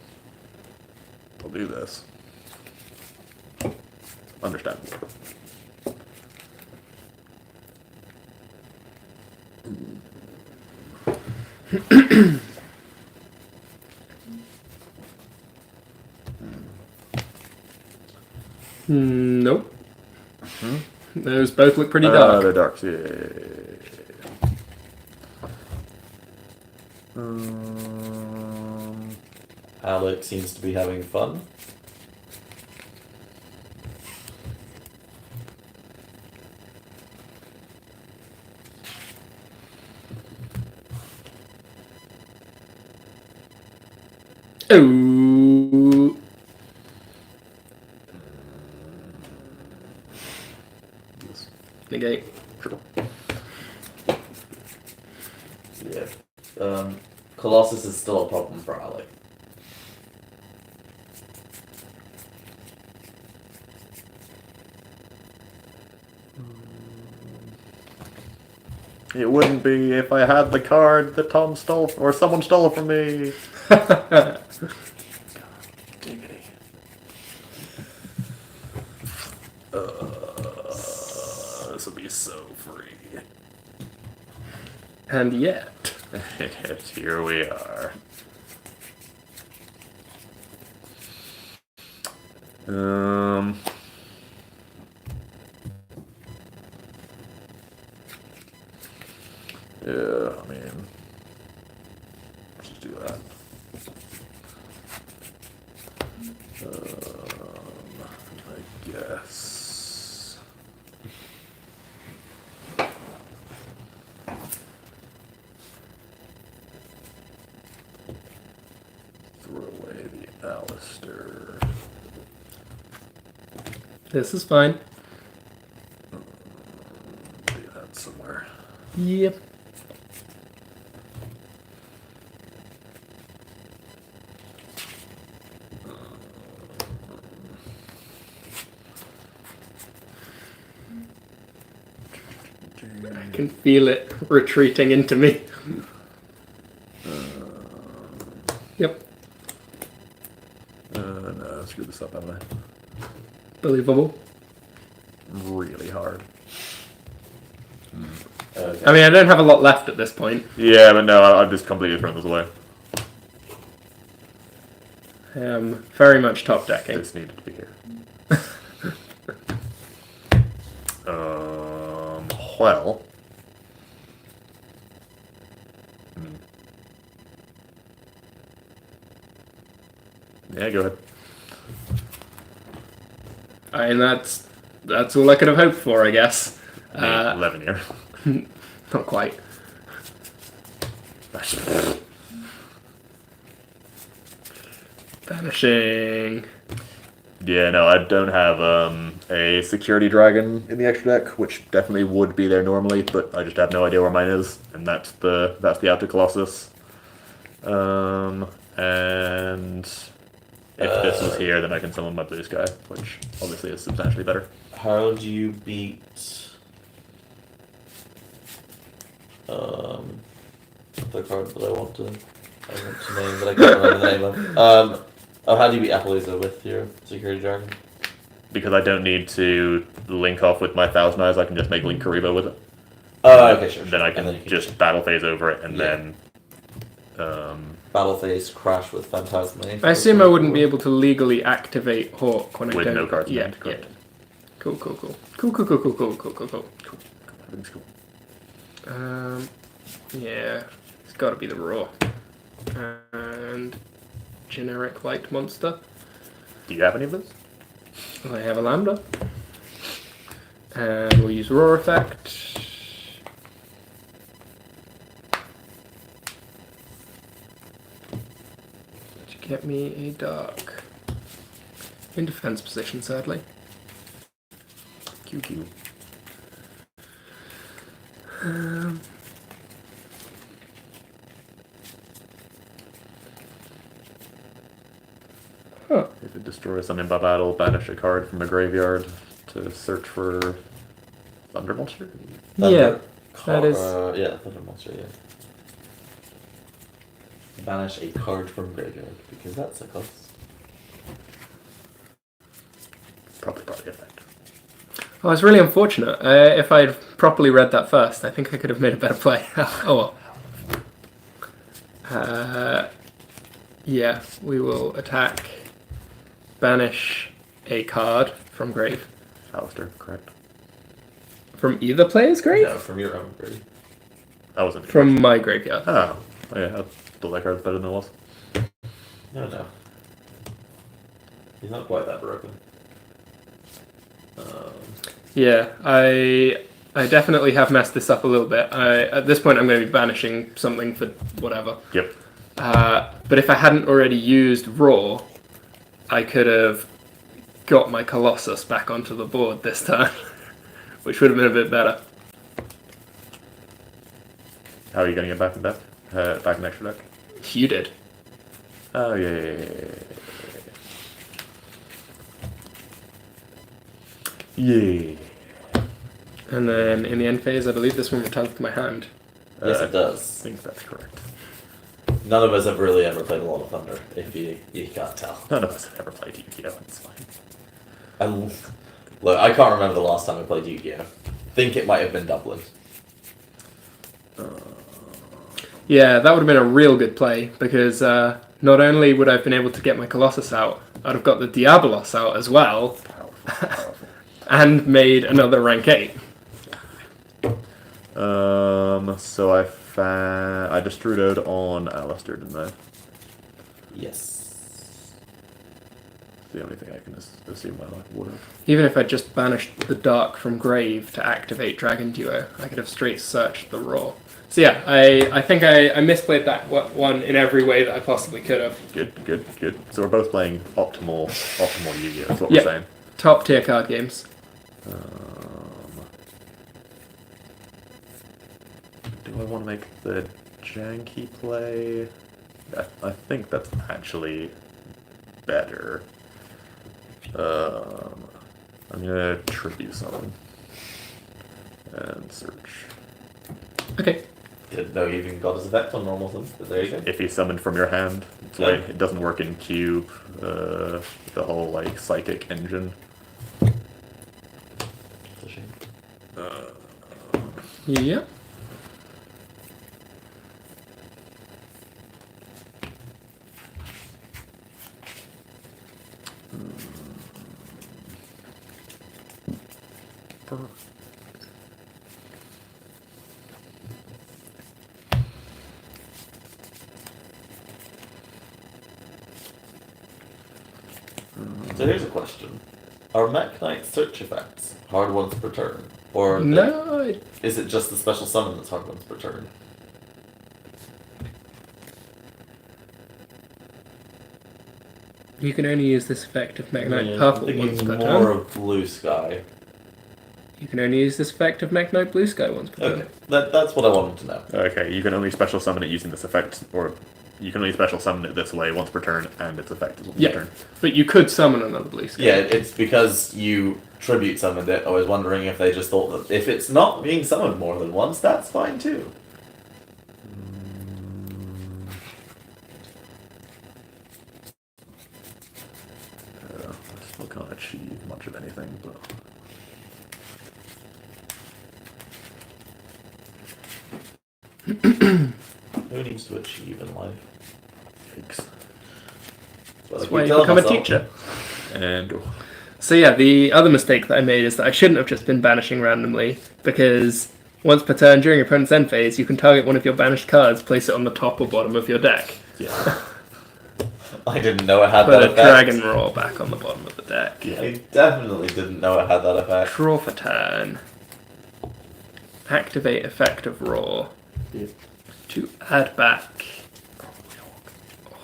I'll do this. Understandable. Nope. Those both look pretty dark. They're dark. Yeah. Alec seems to be having fun. Oh. Negate. Yeah. Colossus is still a problem for Alec. It wouldn't be if I had the card that Tom stole, or someone stole from me. Diggity. This will be so free. And yet. Here we are. Yeah, I mean, let's just do that. I guess. Throw away the Alistair. This is fine. Do that somewhere. Yep. I can feel it retreating into me. Yep. No, screw this up, haven't I? Believable. Really hard. Okay. I mean, I don't have a lot left at this point. Yeah, but no, I've just completely thrown this away. I am very much top decking. This needed to be here. Well. Yeah, go ahead. I mean, that's all I could have hoped for, I guess. 11 here. Not quite. Vanishing. Yeah, no, I don't have a security dragon in the extra deck, which definitely would be there normally, but I just have no idea where mine is, and that's the Outer Colossus. And if this was here, then I can summon my blue sky, which obviously is substantially better. How do you beat the card that I want to name, but I can't remember the name of. How do you beat Appaloosa with your security dragon? Because I don't need to link off with my Thousand Eyes, I can just make Link Kuriboh with it. Oh, okay, sure. Then I can And then you just battle phase over it, and Yeah. then battle phase crash with Phantasme. I assume I wouldn't be able to legally activate Hawk when I with don't. no cards in Yeah, hand, yeah. correct. Cool, cool, cool. Cool, cool, cool, cool, cool, cool, cool, cool. Everything's cool. Yeah, it's got to be the raw and generic light monster. Do you have any of those? I have a lambda, and we'll use raw effect. To get me a dark in defense position, sadly. QQ. Huh. If it destroys something by battle, banish a card from a graveyard to search for Thunder Monster? Yeah, that is. Yeah, Thunder Monster, yeah. Banish a card from graveyard, because that's a cost. Probably effect. Oh, it's really unfortunate. If I'd properly read that first, I think I could have made a better play. Oh well. Yeah, we will attack, banish a card from grave. Alistair, correct. From either player's grave? No, from your own grave. That wasn't From my graveyard. Oh, yeah, I thought that card's better than it was. No. He's not quite that broken. Yeah, I definitely have messed this up a little bit. At this point, I'm going to be banishing something for whatever. Yep. But if I hadn't already used Raw, I could have got my Colossus back onto the board this turn, which would have been a bit better. How are you getting it back in deck? Back in extra deck? You did. Oh, yeah. Yeah. And then in the end phase, I believe this one returns to my hand. Yes, it I does. think that's correct. None of us have really ever played a lot of Thunder, if you can't tell. None of us have ever played Yu-Gi-Oh! It's fine. Look, I can't remember the last time I played Yu-Gi-Oh! Think it might have been Dublin. Yeah, that would have been a real good play, because not only would I have been able to get my Colossus out, I'd have got the Diabolos out as well, Powerful. and made another rank 8. So I destroyed on Alistair, didn't I? Yes. It's the only thing I can assume my life would have. Even if I just banished the Dark from Grave to activate Dragon Duo, I could have straight searched the Raw. So yeah, I think I misplayed that one in every way that I possibly could have. Good. So we're both playing optimal Yu-Gi-Oh! Is what Yep. we're saying. Top tier card games. Do I want to make the janky play? I think that's actually better. I'm gonna tribute summon and search. Okay. Didn't know you even got his effect on normal things, but there you go. If you summoned from your hand, it's Yeah. like it doesn't work in cube. The whole like psychic engine. It's a shame. Yeah. So here's a question. Are Mech Knight search effects hard ones per turn? Or No, is it just the special summon that's hard ones per turn? you can only use this effect of Mech Knight I'm purple thinking once per more turn. of Blue Sky. You can only use this effect of Mech Knight Blue Sky once per Okay, turn. that's what I wanted to know. Okay, you can only special summon it using this effect, or you can only special summon it this way once per turn, and its effect is once Yeah. per turn. But you could summon another Blue Sky. Yeah, it's because you tribute summoned it. I was wondering if they just thought that if it's not being summoned more than once, that's fine too. I still can't achieve much of anything, but Who needs to achieve in life? yikes. That's why you become a teacher. And So yeah, the other mistake that I made is that I shouldn't have just been banishing randomly, because once per turn during your opponent's end phase, you can target one of your banished cards, place it on the top or bottom of your deck. yeah, I didn't know it had Put that a effect. Dragon Roar back on the bottom of the deck. I definitely didn't know it had that effect. Draw for turn. Activate effect of Roar. Yeah. To add back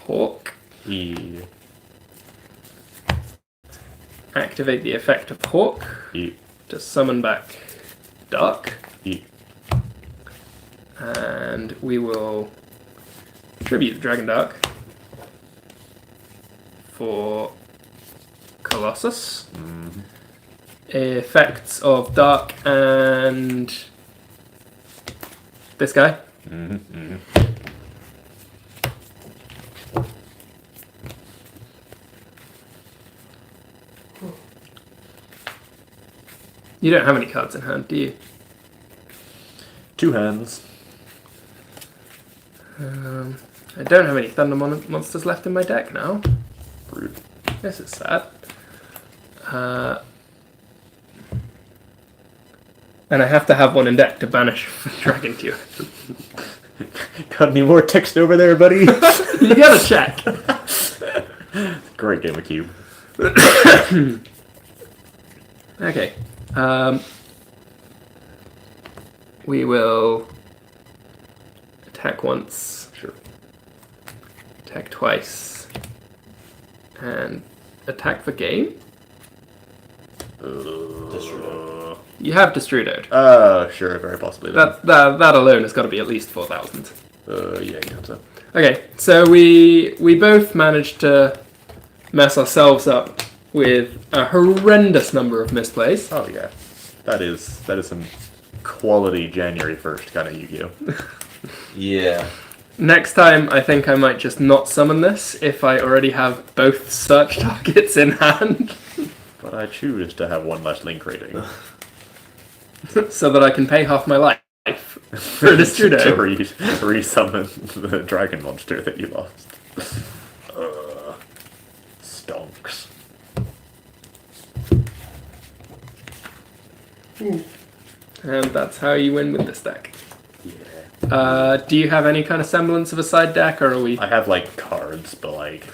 Hawk. E Activate the effect of Hawk E to summon back Dark. E. And we will tribute the Dragon Dark for Colossus. Mm-hmm. Effects of Dark and this guy. Mm-hmm. You don't have any cards in hand, do you? 2 hands. I don't have any Thunder monsters left in my deck now. Rude. This is sad. And I have to have one in deck to banish Dragon Duo. Got any more text over there, buddy? You gotta check. Great game of Cube. Okay. We will attack once, Sure. attack twice, and attack for game. Destroy. You have Destrudoed. Sure, very possibly. Then. That alone has got to be at least 4,000. Yeah, you have to. Okay, so we both managed to mess ourselves up with a horrendous number of misplays. Oh yeah, that is some quality January 1st kind of Yu-Gi-Oh. Yeah. Next time, I think I might just not summon this if I already have both search targets in hand, But I choose to have one less link rating. so that I can pay half my life for a to Destrudo. re-summon the dragon monster that you lost. Stonks. And that's how you win with this deck. Yeah. Do you have any kind of semblance of a side deck, or are we... I have, like, cards, but, like...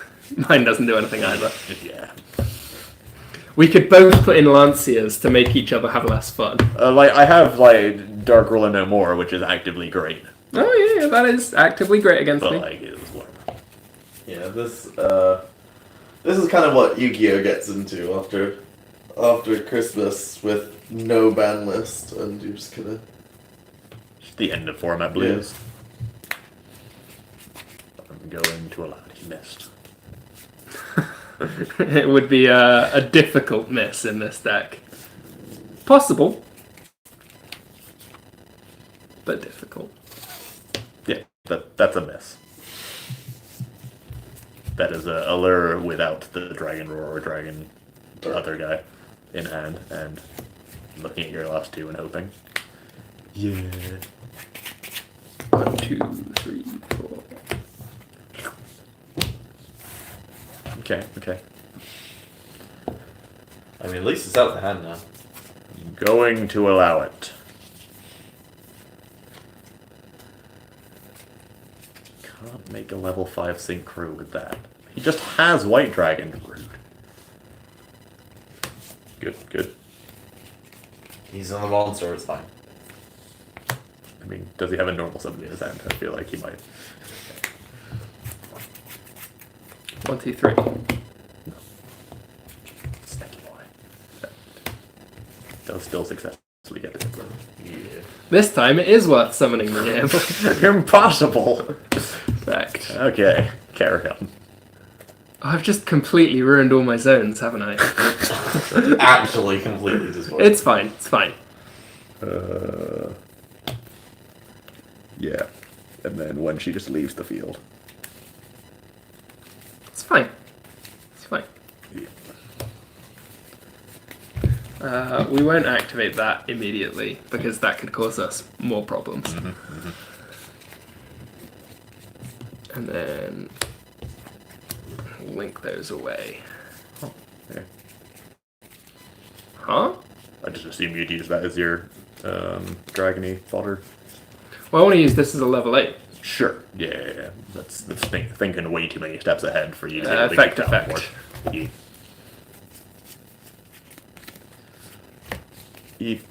Mine doesn't do anything either. Yeah. We could both put in Lanciers to make each other have less fun. I have, like, Dark Ruler No More, which is actively great. Oh yeah, that is actively great against But, me. like, it was whatever. Yeah, this is kind of what Yu-Gi-Oh gets into after Christmas with no ban list, and you're just gonna... Just the end of format blues. I'm going to allow it. He missed. It would be a difficult miss in this deck. Possible, but difficult. Yeah, that's a miss. That is a lure without the Dragon Roar or Dragon other guy in hand, and looking at your last two and hoping. Yeah. 1, 2, 3, 4. Okay. I mean, at least it's out of the hand now. Going to allow it. Can't make a level 5 synchro with that. He just has White Dragon. Rude. Good. He's on the monster, it's fine. I mean, does he have a normal summon in his hand? I feel like he might. 1, 2, 3. Snacky boy. Does still successfully get it. Yeah. This time it is worth summoning the game. Impossible! Fact. Okay, carry on. I've just completely ruined all my zones, haven't I? Actually, completely destroyed. It's fine. Yeah. And then when she just leaves the field. It's fine. Yeah. We won't activate that immediately because that could cause us more problems. And then link those away. Oh, okay. Huh? I just assume you'd use that as your dragony fodder. Well, I want to use this as a level 8. Sure. Yeah. That's thinking way too many steps ahead for you to be able to Effect. get down for. Yeah. Eve.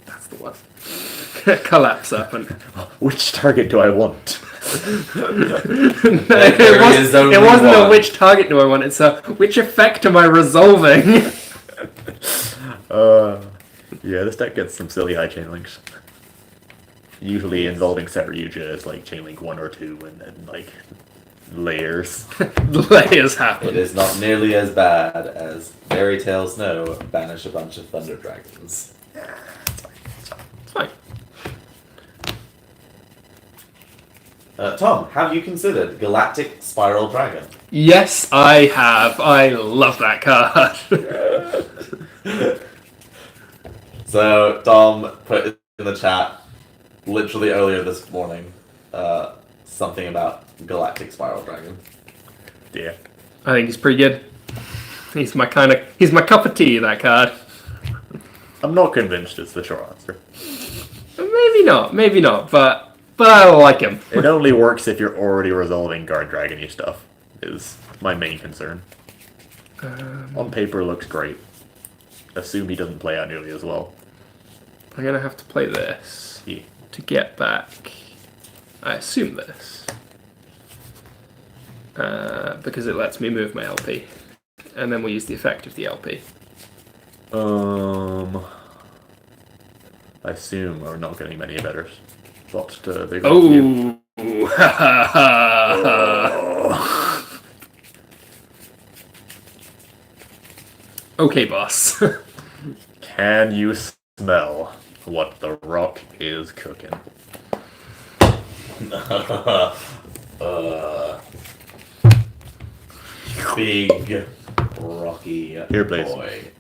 That's the one. Collapse up and... Which target do I want? It wasn't a which target do I want, it's a which effect am I resolving? Yeah, this deck gets some silly high chain links. Usually involving Saryuja as like chain link 1 or 2 and then like layers. Layers happen. It is not nearly as bad as Fairy Tale Snow banish a bunch of thunder dragons. It's fine. Tom, have you considered Galactic Spiral Dragon? Yes, I have. I love that card. So, Tom put in the chat, literally earlier this morning, something about Galactic Spiral Dragon. Yeah. I think he's pretty good. He's my cup of tea, that card. I'm not convinced it's the short answer. Maybe not, but I like him. It only works if you're already resolving guard dragony stuff, is my main concern. On paper looks great. Assume he doesn't play out nearly as well. I'm gonna have to play this Yeah. to get back. I assume this. Because it lets me move my LP. And then we'll use the effect of the LP. I assume we're not getting many betters. But they got you. Oh! Okay, boss. Can you smell what the rock is cooking? Big, rocky Here, please. boy.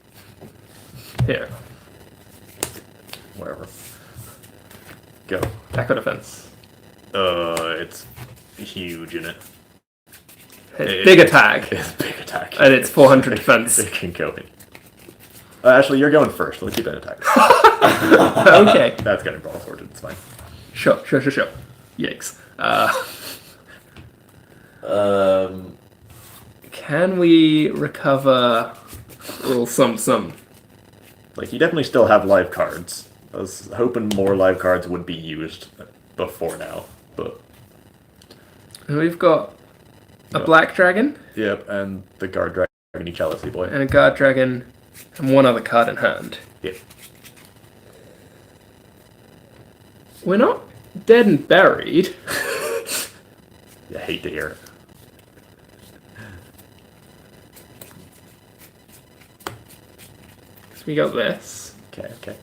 Here, Wherever. Go. Echo Defense. It's huge in it. It's big attack. It's big attack. attack. And it's 400 defense. It can kill me. Actually, you're going first. Let's keep it attack. Okay. That's getting brawl sorted. It's fine. Sure. Yikes. Can we recover some? Like, you definitely still have live cards. I was hoping more live cards would be used before now, but... We've got a Yep. black dragon Yep, and the guard dragon jealousy boy. and a guard dragon and one other card in hand. Yep. We're not dead and buried. I hate to hear it. So we got this. Okay.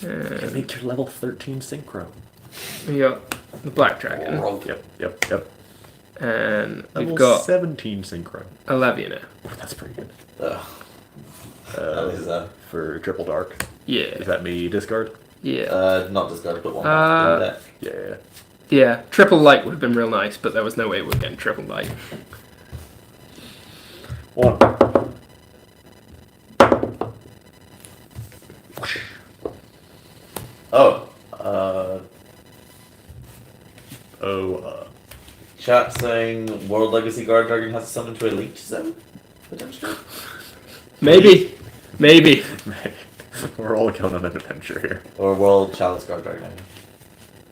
And Make your level 13 synchro. we got the black dragon. Yep. And we've Level got 17 synchro. a Levianer. Oh, that's pretty good. Ugh. That is, For triple dark. Yeah. Is that me discard? Yeah. not just gotta put one Uh, in the deck. Yeah. Yeah. Triple light would have been real nice, but there was no way we were getting triple light. One. Oh, chat saying World Legacy Guard Dragon has to summon to a leech zone? Potentially? Maybe. We're all going on an adventure here. Or World Chalice Guard Dragon.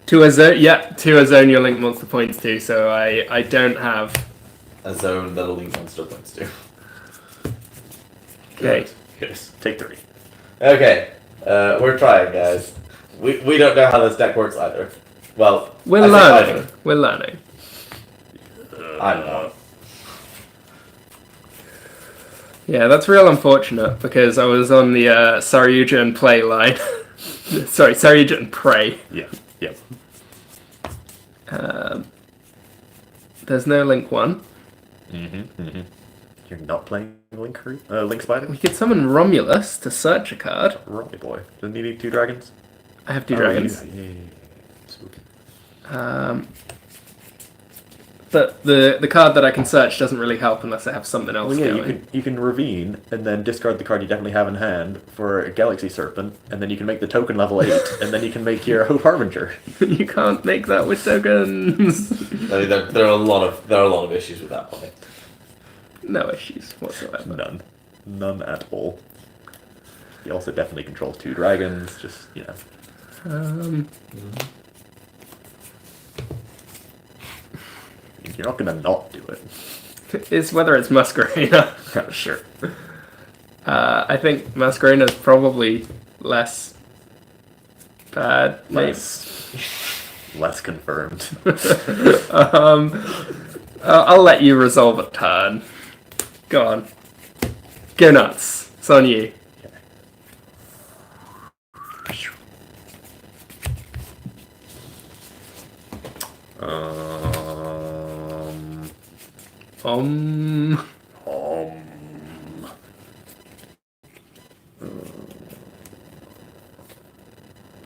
To a zone, to a zone your link monster points to, so I don't have. A zone that a link monster points to. Okay. Yes. Take 3. Okay, we're trying, guys. We don't know how this deck works either. Well, We're I think learning. either. We're learning. I'm not. Yeah, that's real unfortunate because I was on the Saryuja and Play line. Sorry, Saryuja and Prey. Yep. There's no Link 1. You're not playing Link Spider? We could summon Romulus to search a card. Robbie boy. Doesn't he need 2 dragons? I have 2 dragons. Yeah. Spooky. But the card that I can search doesn't really help unless I have something else Well, yeah, going. you can ravine and then discard the card you definitely have in hand for a Galaxy Serpent, and then you can make the token level 8, and then you can make your Hope Harbinger. You can't make that with tokens. I mean, there are a lot of issues with that point. No issues whatsoever. None at all. He also definitely controls 2 dragons. Just you're not gonna not do it. It's whether it's Masquerena. Sure. I think Masquerena's probably less bad. Less confirmed. I'll let you resolve a turn. Go on. Go nuts. It's on you. Um.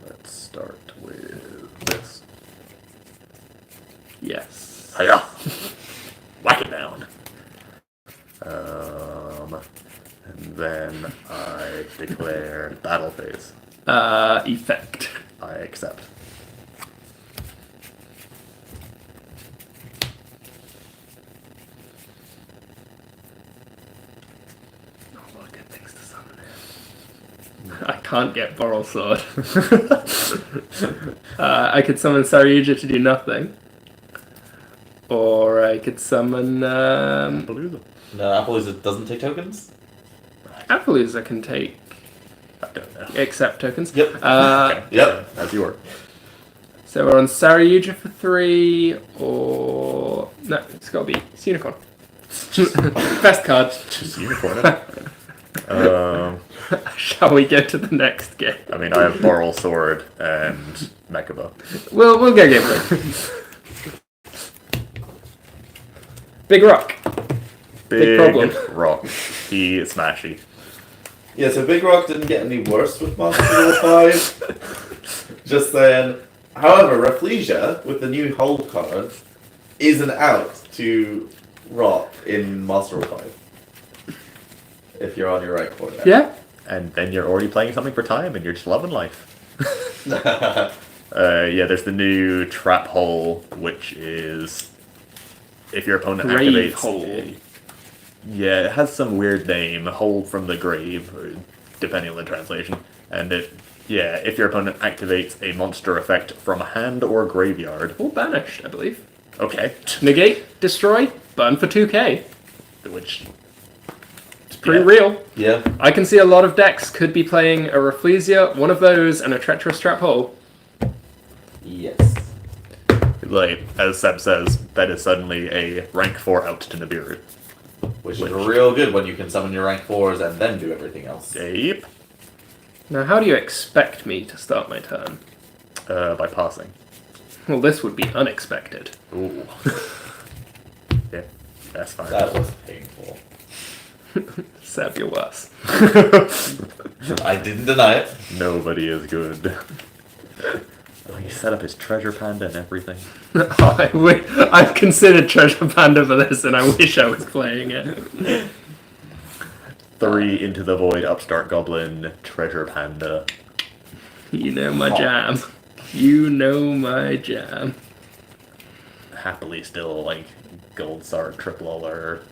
Let's start with this. Yes. Hiya! Whack it down. And then I declare battle phase. Effect. I accept. Oh, what good things to summon here. I can't get Boral Sword. I could summon Saryuja to do nothing. Or I could summon Appaloosa. No, Appaloosa doesn't take tokens? Appaloosa can take I don't know. accept tokens. Yep. Yep. As you were. So we're on Saryuja for 3, or no, it's got to be it's Unicorn. Best card. Just unicorn. Shall we go to the next game? I mean, I have Boral Sword and Mechaba. We'll go game 3. Big Rock. Big problem. Rock. He is smashy. Yeah, so Big Rock didn't get any worse with Monster Duel 5. Just saying. However, Rafflesia, with the new hold card, is an out to Rock in Monster Duel 5. if you're on your right quarter. Yeah. And then you're already playing something for time, and you're just loving life. Yeah, there's the new trap hole, which is if your opponent Grave activates. hole. Yeah, it has some weird name, hole from the grave, or depending on the translation. And if your opponent activates a monster effect from hand or graveyard. Or banished, I believe. Okay. Negate, destroy, burn for 2k. Which. It's pretty Yeah. real. Yeah. I can see a lot of decks could be playing a Rafflesia, one of those, and a Treacherous Trap Hole. Yes. Like, as Seb says, that is suddenly a rank 4 out to Nibiru. Which is real good when you can summon your rank 4s and then do everything else. Yep. Now, how do you expect me to start my turn? By passing. Well, this would be unexpected. Ooh. Yeah, that's fine. That was painful. Seb, you're worse. I didn't deny it. Nobody is good. Oh, he set up his treasure panda and everything. I've considered Treasure Panda for this, and I wish I was playing it. 3 into the void, upstart goblin, treasure panda. You know my jam. You know my jam. Happily still, like, gold sard, triple alert.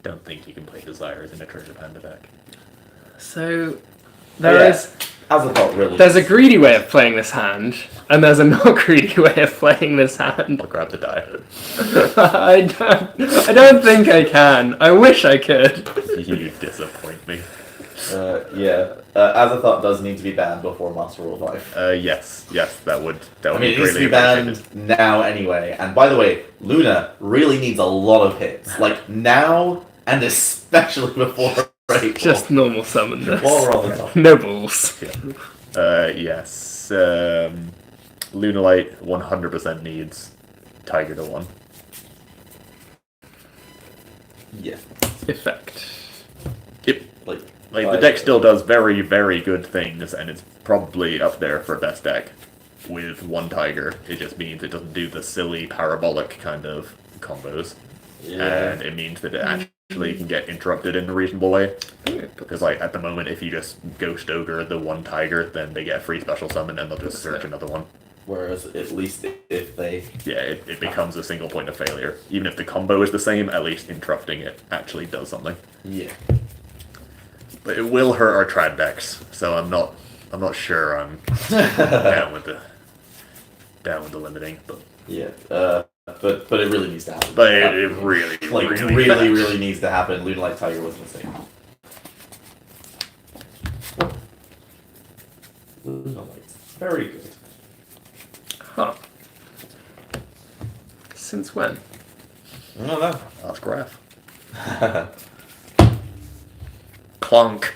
Don't think you can play desires in a treasure panda deck. So, there's As a thought, really. a greedy way of playing this hand, and there's a not greedy way of playing this hand. I'll grab the die. I don't think I can. I wish I could. You disappoint me. As a thought does need to be banned before Master Rule 5. Yes, that would I mean, be it needs to greatly be banned appreciated. now anyway. And by the way, Luna really needs a lot of hits. Like, now, and especially before April. Just normal summon this. While we're on the top. No balls. Yes. Lunalight 100% needs Tiger to 1. Yeah. Effect. Yep. Like the deck still does very, very good things, and it's probably up there for best deck with 1 Tiger. It just means it doesn't do the silly parabolic kind of combos. Yeah. And it means that it actually can get interrupted in a reasonable way. Because, like, at the moment, if you just Ghost Ogre the 1 Tiger, then they get a free special summon and they'll just search another one. Whereas, at least if they... Yeah, it becomes a single point of failure. Even if the combo is the same, at least interrupting it actually does something. Yeah. But it will hurt our trad decks, so I'm not sure I'm down with the limiting, but Yeah. But it really needs to happen. but it really really needs to happen. Lunalight Tiger was a mistake. Lunalight. Very good. Huh. Since when? I don't know. Ask Graph. Clunk.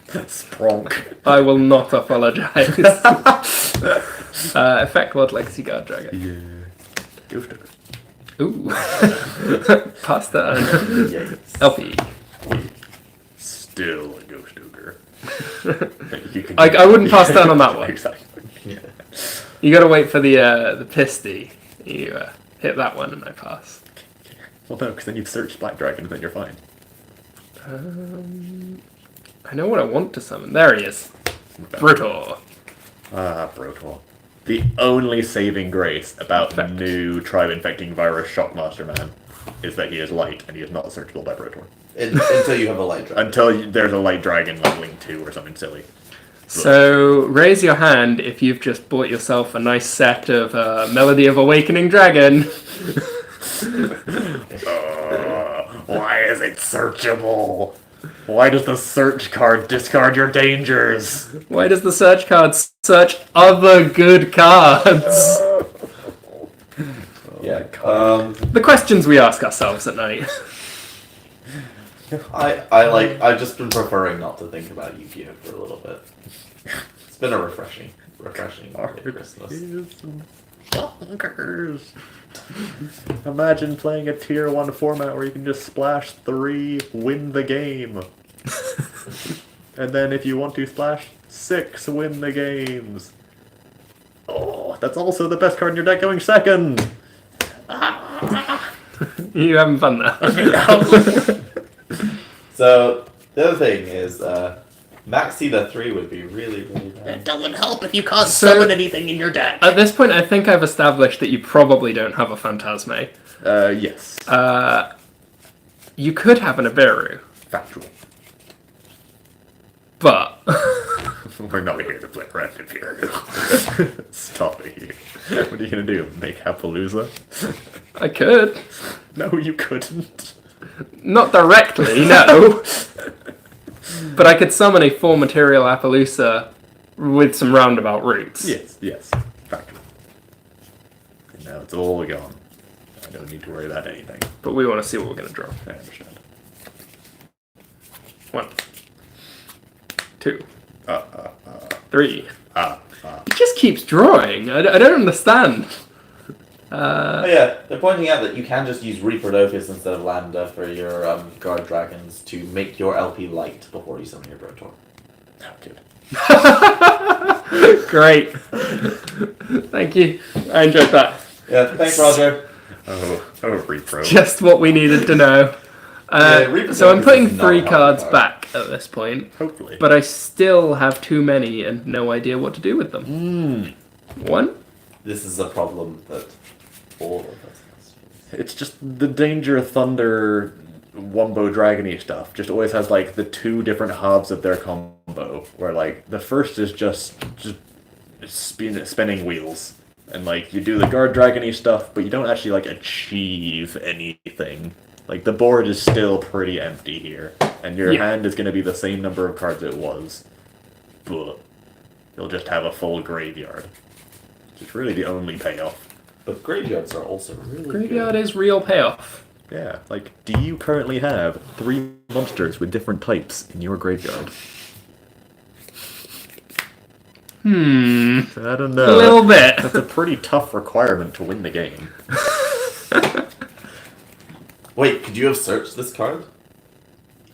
Spronk. I will not apologize. Effect World Legacy Guard Dragon. Yeah. Ghost Ogre. Ooh. Pasta and Yikes. LP. Still a Ghost Ogre. I wouldn't pass down on that one. Exactly. Yeah. You gotta wait for the pisty. You hit that one and I pass. Well, no, because then you've searched Black Dragon and then you're fine. I know what I want to summon. There he is. Brutor. Ah, Brotor. The only saving grace about the new tribe-infecting virus Shockmaster Man is that he is light and he is not searchable by Brotor. Until you have a light dragon. Until there's a light dragon leveling 2 or something silly. So raise your hand if you've just bought yourself a nice set of Melody of Awakening Dragon. Why is it searchable? Why does the search card discard your dangers? Why does the search card search other good cards? Yeah. The questions we ask ourselves at night. I've just been preferring not to think about Yu-Gi-Oh for a little bit. It's been a refreshing Christmas. Bonkers. Imagine playing a tier 1 format where you can just splash 3, win the game. And then if you want to splash 6, win the games. Oh, that's also the best card in your deck going second. You having fun now? So the other thing is, Maxi the 3 would be really, really bad. It doesn't help if you can't So- summon anything in your deck. At this point, I think I've established that you probably don't have a Phantasme. Yes. You could have an Aberu, Factual. but We're not here to play random here. Stop it. What are you gonna do? Make Appaloosa? I could. No, you couldn't. Not directly, no. But I could summon a 4-material Appaloosa with some roundabout routes. Yes. Factual. And now it's all gone. I don't need to worry about anything. But we want to see what we're going to draw. I understand. 1, 2, 3. It just keeps drawing. I don't understand. Oh yeah, they're pointing out that you can just use Reproducus instead of Lambda for your guard dragons to make your LP light before you summon your Brotor. Oh, good. Great. Thank you. I enjoyed that. Yeah, thanks, Roger. Oh, repro. Just what we needed to know. So I'm putting 3 cards back at this point, Hopefully. but I still have too many and no idea what to do with them. 1. This is a problem that all of us have. It's just the Danger Thunder Wombo Dragony stuff just always has like the 2 different halves of their combo, where like the first is just spinning wheels, and like you do the guard dragony stuff, but you don't actually like achieve anything. Like the board is still pretty empty here, and your hand is going to be the same number of cards it was, but you'll just have a full graveyard. It's really the only payoff. But graveyards are also really Graveyard good. is real payoff. Yeah, like, do you currently have 3 monsters with different types in your graveyard? I don't know. A little bit. That's a pretty tough requirement to win the game. Wait, could you have searched this card?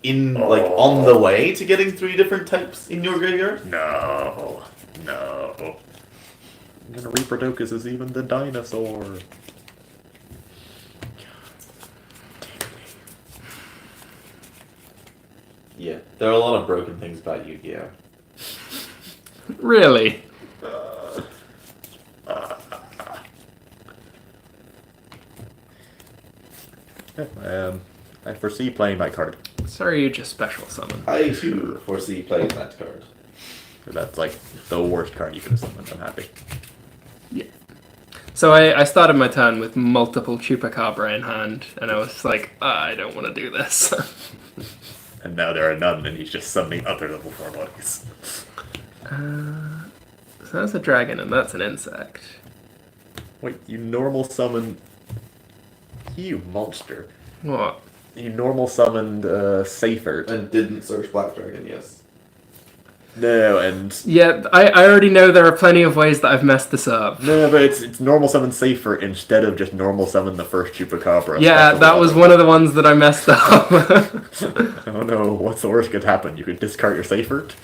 On the way to getting 3 different types in your graveyard? No. I'm gonna Reproducus is even the dinosaur. Yeah, there are a lot of broken things about Yu-Gi-Oh! Really? I foresee playing my card. Sorry, you just special summon. I too foresee playing that card. That's like the worst card you could have summoned. I'm happy. Yeah. So I started my turn with multiple Chupacabra in hand, and I was like, I don't want to do this. And now there are none, and he's just summoning other level 4 bodies. So that's a dragon, and that's an insect. Wait, you normal summon... You monster. What? You normal summoned Seifert. And didn't search Black Dragon, yes. No, and... Yeah, I already know there are plenty of ways that I've messed this up. No, but it's normal summon Seifert instead of just normal summon the first Chupacabra. Yeah, that was one of the ones that I messed up. Oh no, what's the worst could happen? You could discard your Seifert?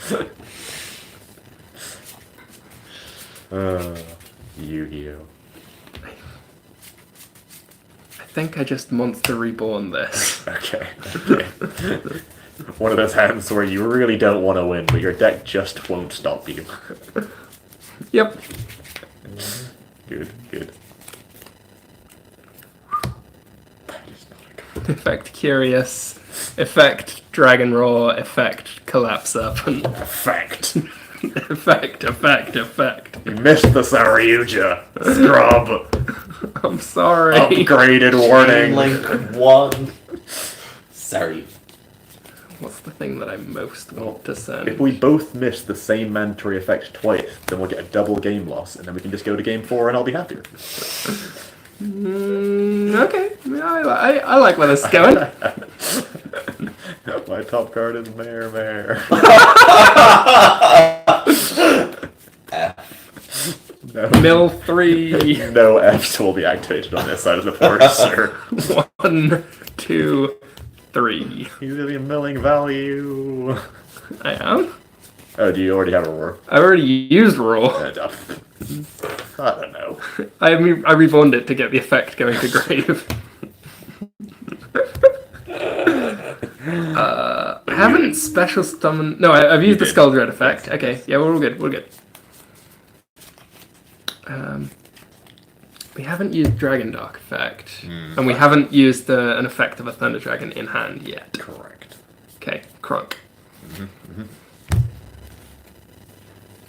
Yu-Gi-Oh! I think I just Monster Reborn this. Okay. One of those hands where you really don't want to win, but your deck just won't stop you. Yep. Good. Effect Curious. Effect Dragon Roar. Effect Collapse Up. And Effect. effect. You missed the Saryuja. Scrub. I'm sorry. Upgraded warning. Link 1. Sorry. What's the thing that I most want to send? If we both miss the same mandatory effect twice, then we'll get a double game loss, and then we can just go to game 4 and I'll be happier. Okay. I like where this is going. My top card is Mare. No. Mill 3. No Fs will be activated on this side of the board, sir. 1, 2, 3. He's gonna be milling value. I am? Oh, do you already have a roar? I already used Roar. I don't know. I reborned it to get the effect going to grave. I haven't special summoned. No, I've used the did. Skull Dread effect. Okay, yeah, we're all good. We're good. We haven't used Dragon Dark effect, and we haven't used an effect of a Thunder Dragon in hand yet. Correct. Okay, Crunk.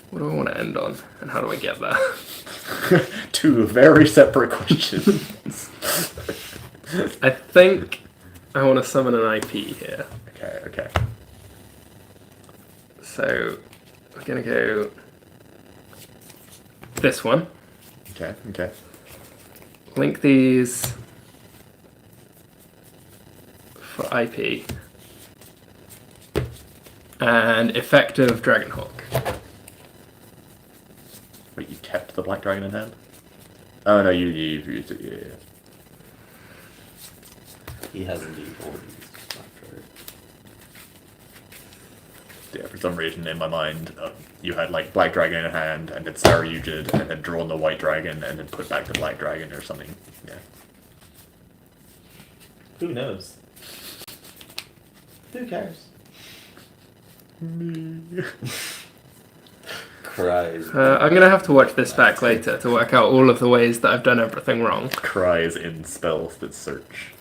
What do I want to end on, and how do I get there? Two very separate questions. I think I want to summon an IP here. Okay. So we're gonna go this one. Okay. Link these for IP and effective Dragonhawk. Wait, you kept the Black Dragon in hand? Oh no, you used it. Yeah. He has indeed already used Black Dragon. Yeah, for some reason in my mind, you had like Black Dragon in hand, and then Saryujid, and then drawn the White Dragon, and then put back the Black Dragon or something. Yeah. Who knows? Who cares? Me. Cries. I'm gonna have to watch this back later to work out all of the ways that I've done everything wrong. Cries in spells that search.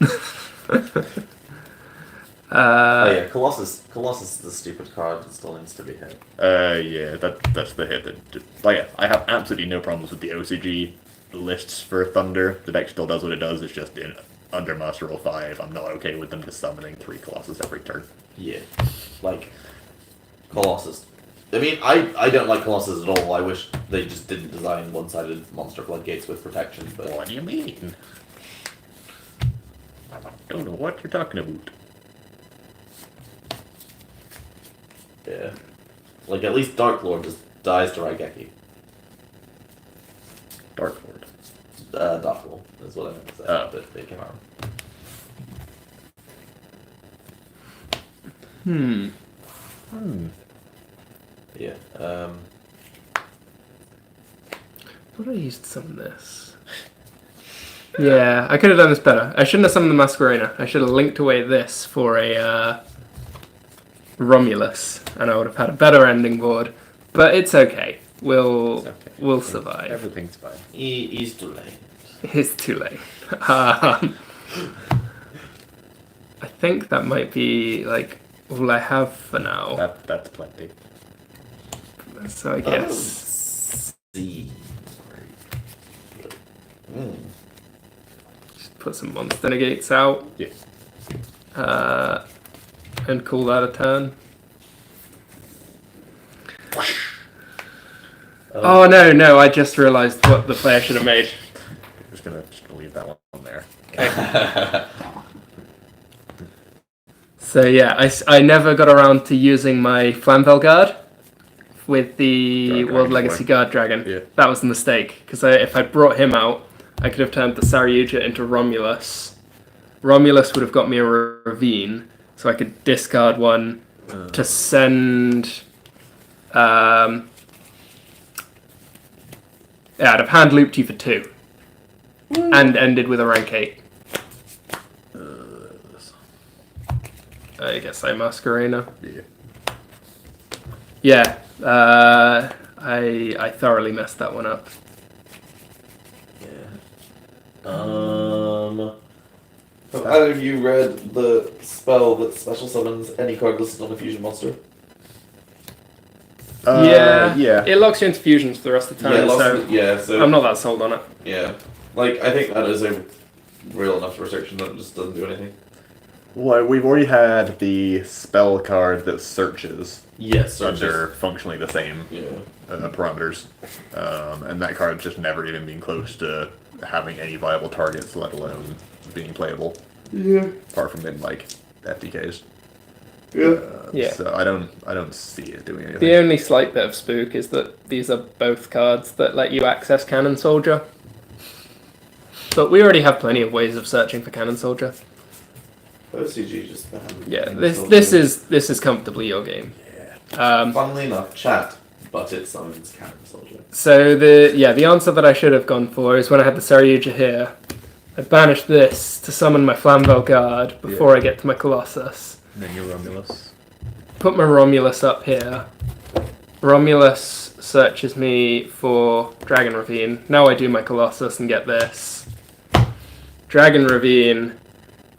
Oh yeah, Colossus. Colossus is the stupid card that still needs to be hit. Yeah, that's the hit that. Like, I have absolutely no problems with the OCG lists for Thunder. The deck still does what it does. It's just under Master Roll 5. I'm not okay with them just summoning 3 Colossus every turn. Yeah, like Colossus. I mean, I don't like Colossus at all. I wish they just didn't design one-sided monster floodgates with protection. But What do you mean? I don't know what you're talking about. yeah, like at least Dark Lord just dies to Raigeki. Dark Lord. Dark Lord is what I meant to say. Oh. But they came out. Yeah. Thought I used some of this. Yeah, I could have done this better. I shouldn't have summoned the Masquerena. I should have linked away this for a Romulus, and I would have had a better ending board. But it's okay. We'll survive. Everything's fine. He's too late. It's too late. I think that might be like all I have for now. That's plenty. So I guess See. just put some monster negates out. Yeah. And call that a turn. Oh no! I just realised what the player should have made. I'm just gonna leave that one there. So yeah, I never got around to using my Flamvel Guard with the Dark World Dragon Legacy Boy. Guard Dragon. Yeah. That was the mistake, because if I brought him out, I could have turned the Saryuja into Romulus. Romulus would have got me a Ravine, so I could discard one to send... yeah, I'd have hand looped you for 2. And ended with a rank 8. I guess I Masquerena. Yeah. Yeah, I thoroughly messed that one up. Have either of you read the spell that special summons any card listed on a fusion monster? Yeah, Yeah. it locks you into fusions for the rest of the time, so I'm not that sold on it. Yeah, like I think that is a real enough restriction that it just doesn't do anything. Well, we've already had the spell card that searches Yes, under functionally the same Yeah. parameters, and that card's just never even been close to having any viable targets, let alone being playable. Yeah. Apart from in like FTKs. Yeah. So I don't see it doing anything. The only slight bit of spook is that these are both cards that let you access Cannon Soldier. But we already have plenty of ways of searching for Cannon Soldier. OCG just Yeah, this is comfortably your game. Funnily enough, chat, but it summons Cannon Soldier. So the answer that I should have gone for is when I had the Saryuja here, I banished this to summon my Flamvel Guard before I get to my Colossus. And then your Romulus. Put my Romulus up here. Romulus searches me for Dragon Ravine. Now I do my Colossus and get this. Dragon Ravine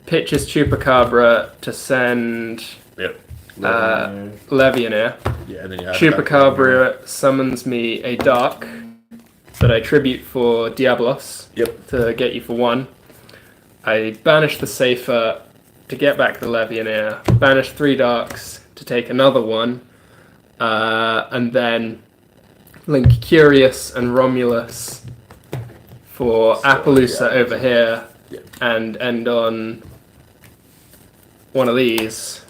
pitches Chupacabra to send Yep. Levianeer. Yeah, and then you have Chupacabra summons me a Dark that I tribute for Diablos. Yep. To get you for 1. I banish the Safer to get back the Levianeer. Banish 3 Darks to take another 1. And then link Curious and Romulus for Appaloosa over here. Yeah. And end on one of these.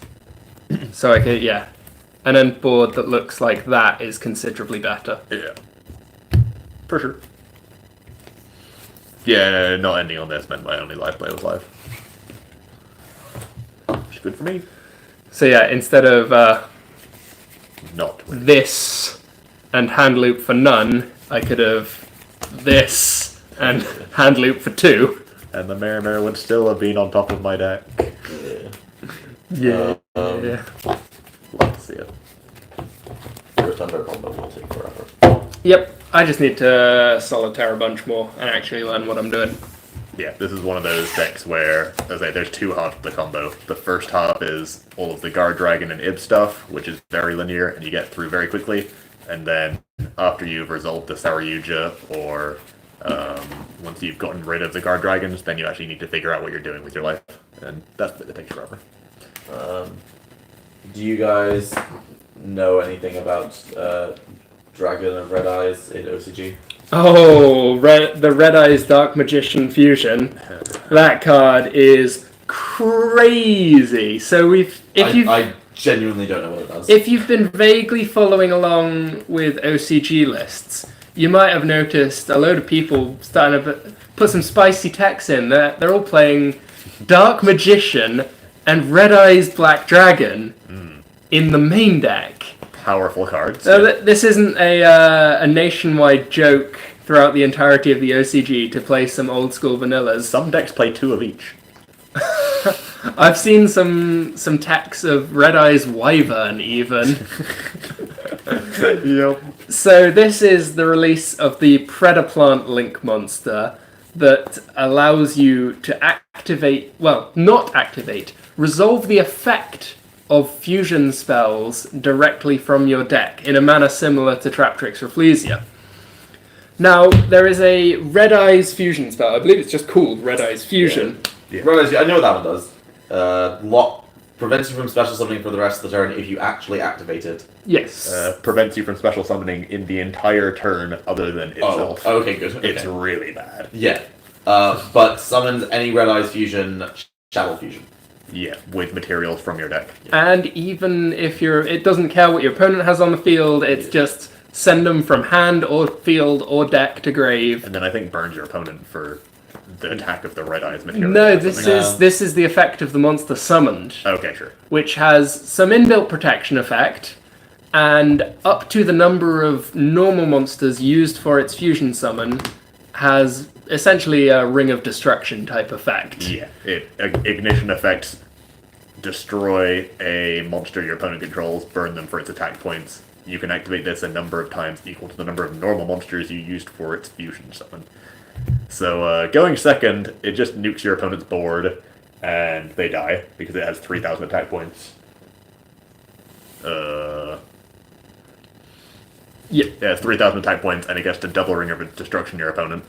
So I could, yeah. An end board that looks like that is considerably better. Yeah. For sure. Yeah, not ending on this meant my only life play was live. Which is good for me. So yeah, instead of Not. this and hand loop for none, I could have this and hand loop for 2. And the Mariner would still have been on top of my deck. Yeah. Yeah. Love to see it. Your Thunder combo will take forever. Yep. I just need to solitaire a bunch more and actually learn what I'm doing. Yeah, this is one of those decks where, as I say, there's 2 halves to the combo. The first half is all of the Guard Dragon and Ib stuff, which is very linear and you get through very quickly. And then after you've resolved the Saryuja, or once you've gotten rid of the Guard Dragons, then you actually need to figure out what you're doing with your life. And that's the bit that takes forever. Do you guys know anything about Dragon of Red Eyes in OCG? Oh, the Red Eyes Dark Magician Fusion. That card is crazy. So I genuinely don't know what it does. If you've been vaguely following along with OCG lists, you might have noticed a load of people starting to put some spicy techs in. They're all playing Dark Magician and Red Eyes Black Dragon in the main deck. Powerful cards. This isn't a nationwide joke throughout the entirety of the OCG to play some old school vanillas. Some decks play 2 of each. I've seen some techs of Red Eyes Wyvern even. Yep. So this is the release of the Predaplant Link monster that allows you to activate, well, not activate, resolve the effect of fusion spells directly from your deck in a manner similar to Traptrix Rafflesia. Now, there is a Red Eyes fusion spell. I believe it's just called Red Eyes Fusion. Yeah. Red Eyes, I know what that one does. Prevents you from special summoning for the rest of the turn if you actually activate it. Yes. Prevents you from special summoning in the entire turn other than itself. Oh, okay, good. Okay. It's really bad. Yeah. But summons any Red Eyes Fusion, Shadow Fusion. Yeah, with materials from your deck. And even if it doesn't care what your opponent has on the field, it's just send them from hand or field or deck to grave. And then I think burns your opponent for the attack of the Red Eyes material. No, this is the effect of the monster summoned. Okay, sure. Which has some inbuilt protection effect, and up to the number of normal monsters used for its fusion summon has essentially a Ring of Destruction type effect. Yeah, ignition effects destroy a monster your opponent controls, burn them for its attack points. You can activate this a number of times equal to the number of normal monsters you used for its fusion summon. So going second, it just nukes your opponent's board, and they die, because it has 3,000 attack points. Yeah, it has 3,000 attack points, and it gets to double Ring of Destruction your opponent.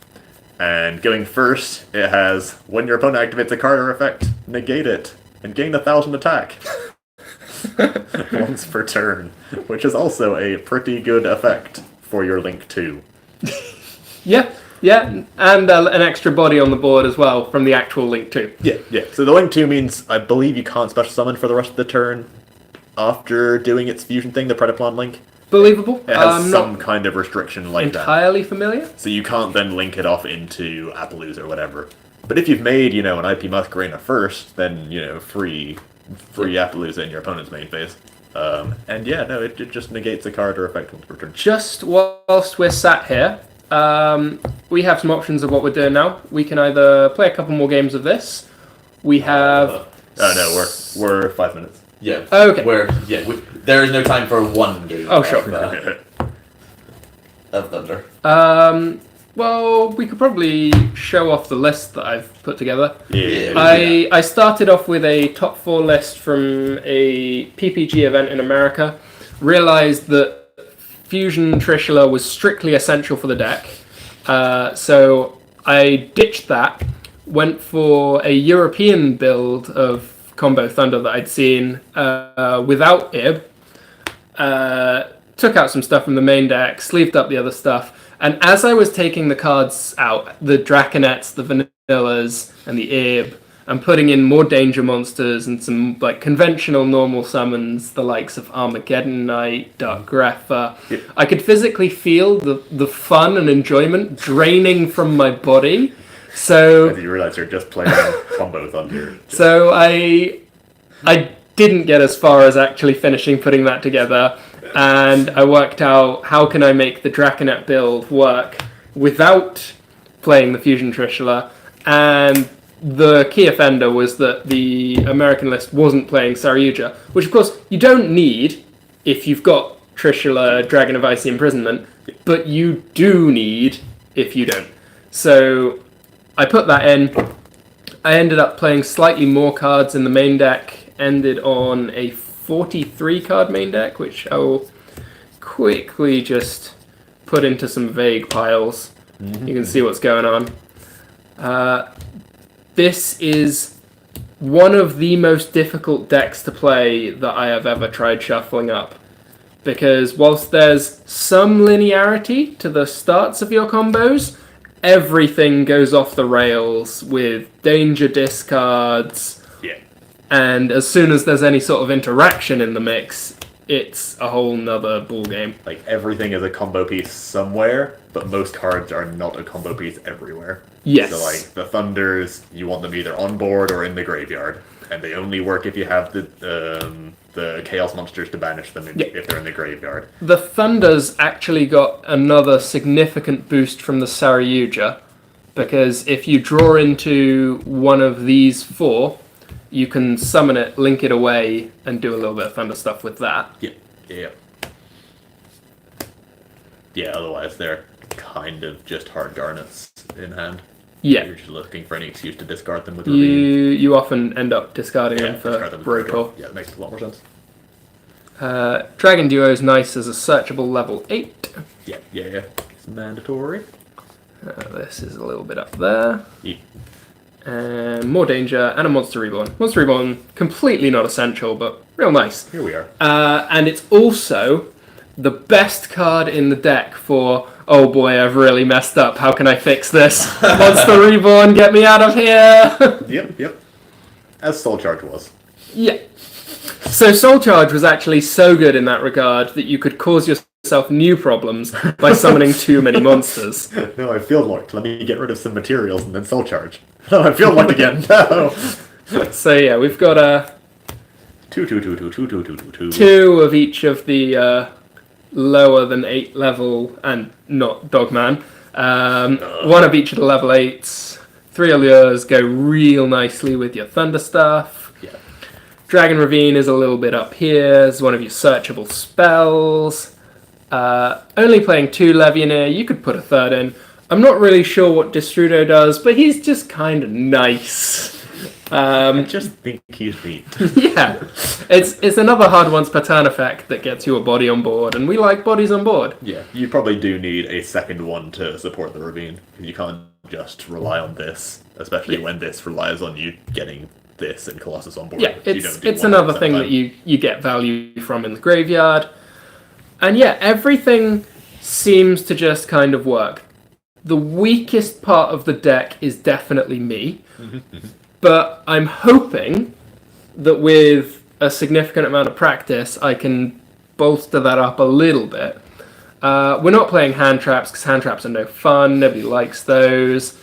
And going first, it has, when your opponent activates a card or effect, negate it, and gain 1,000 attack. Once per turn, which is also a pretty good effect for your Link 2. Yeah, and an extra body on the board as well from the actual Link 2. Yeah. So the Link 2 means, I believe you can't special summon for the rest of the turn after doing its fusion thing, the Predaplant Link. Believable. It has some kind of restriction like that. Entirely familiar? So you can't then link it off into Appaloosa or whatever. But if you've made, an IP Muscarena first, then, free Appaloosa in your opponent's main phase. And yeah, no, it just negates a card or effect once per turn. Just whilst we're sat here, we have some options of what we're doing now. We can either play a couple more games of this. We have... Oh no, we're 5 minutes. Yeah. Okay. There is no time for one game. Oh, sure. Of Thunder. Well, we could probably show off the list that I've put together. Yeah. I started off with a top 4 list from a PPG event in America. Realized that Fusion Trishula was strictly essential for the deck. So I ditched that, went for a European build of Combo Thunder that I'd seen without IB. Took out some stuff from the main deck, sleeved up the other stuff, and as I was taking the cards out, the Draconettes, the Vanillas, and the IB, and putting in more danger monsters and some like conventional normal summons, the likes of Armageddon Knight, Dark Grepher, I could physically feel the fun and enjoyment draining from my body. So As you realize you're just playing Combo Thunder. So I didn't get as far as actually finishing putting that together, and I worked out how can I make the Draconet build work without playing the Fusion Trishula, and the key offender was that the American list wasn't playing Saryuja, which of course you don't need if you've got Trishula, Dragon of Icy Imprisonment, but you do need if you don't. So I put that in. I ended up playing slightly more cards in the main deck, ended on a 43 card main deck, which I will quickly just put into some vague piles. You can see what's going on. This is one of the most difficult decks to play that I have ever tried shuffling up. Because whilst there's some linearity to the starts of your combos, everything goes off the rails with danger discards. Yeah. And as soon as there's any sort of interaction in the mix, it's a whole nother ball game. Like, everything is a combo piece somewhere, but most cards are not a combo piece everywhere. Yes. So, like, the Thunders, you want them either on board or in the graveyard. And they only work if you have the Chaos Monsters to banish them if they're in the graveyard. The Thunders actually got another significant boost from the Saryuja, because if you draw into one of these 4, you can summon it, link it away, and do a little bit of Thunder stuff with that. Yeah, otherwise they're kind of just hard garnets in hand. Yeah. You're just looking for any excuse to discard them with Ravine. You often end up discarding them for discard them with Brotor. Yeah, it makes a lot more sense. Dragon Duo is nice as a searchable level 8. Yeah. It's mandatory. This is a little bit up there. Yeah. And more danger, and a Monster Reborn. Monster Reborn, completely not essential, but real nice. Here we are. And it's also the best card in the deck for, oh boy, I've really messed up, how can I fix this? Monster Reborn, get me out of here! Yep. As Soul Charge was. Yeah. So Soul Charge was actually so good in that regard that you could cause yourself new problems by summoning too many monsters. No, I feel locked. Let me get rid of some materials and then Soul Charge. No, I feel locked again. No. So yeah, we've got Two. 2 of each of the lower than 8 level, and not Dogman. 1 of each of the level 8s. 3 allures go real nicely with your Thunder stuff. Yeah. Dragon Ravine is a little bit up here. It's one of your searchable spells. Only playing 2 Levianeer. You could put a 3rd in. I'm not really sure what Destrudo does, but he's just kind of nice. I just think he's neat. Yeah, it's another hard once per turn effect that gets you a body on board, and we like bodies on board. Yeah, you probably do need a second one to support the Ravine. You can't just rely on this, especially when this relies on you getting this and Colossus on board. Yeah, You don't do it's one another at a thing time. that you get value from in the graveyard. And yeah, everything seems to just kind of work. The weakest part of the deck is definitely me, but I'm hoping that with a significant amount of practice, I can bolster that up a little bit. We're not playing hand traps because hand traps are no fun. Nobody likes those.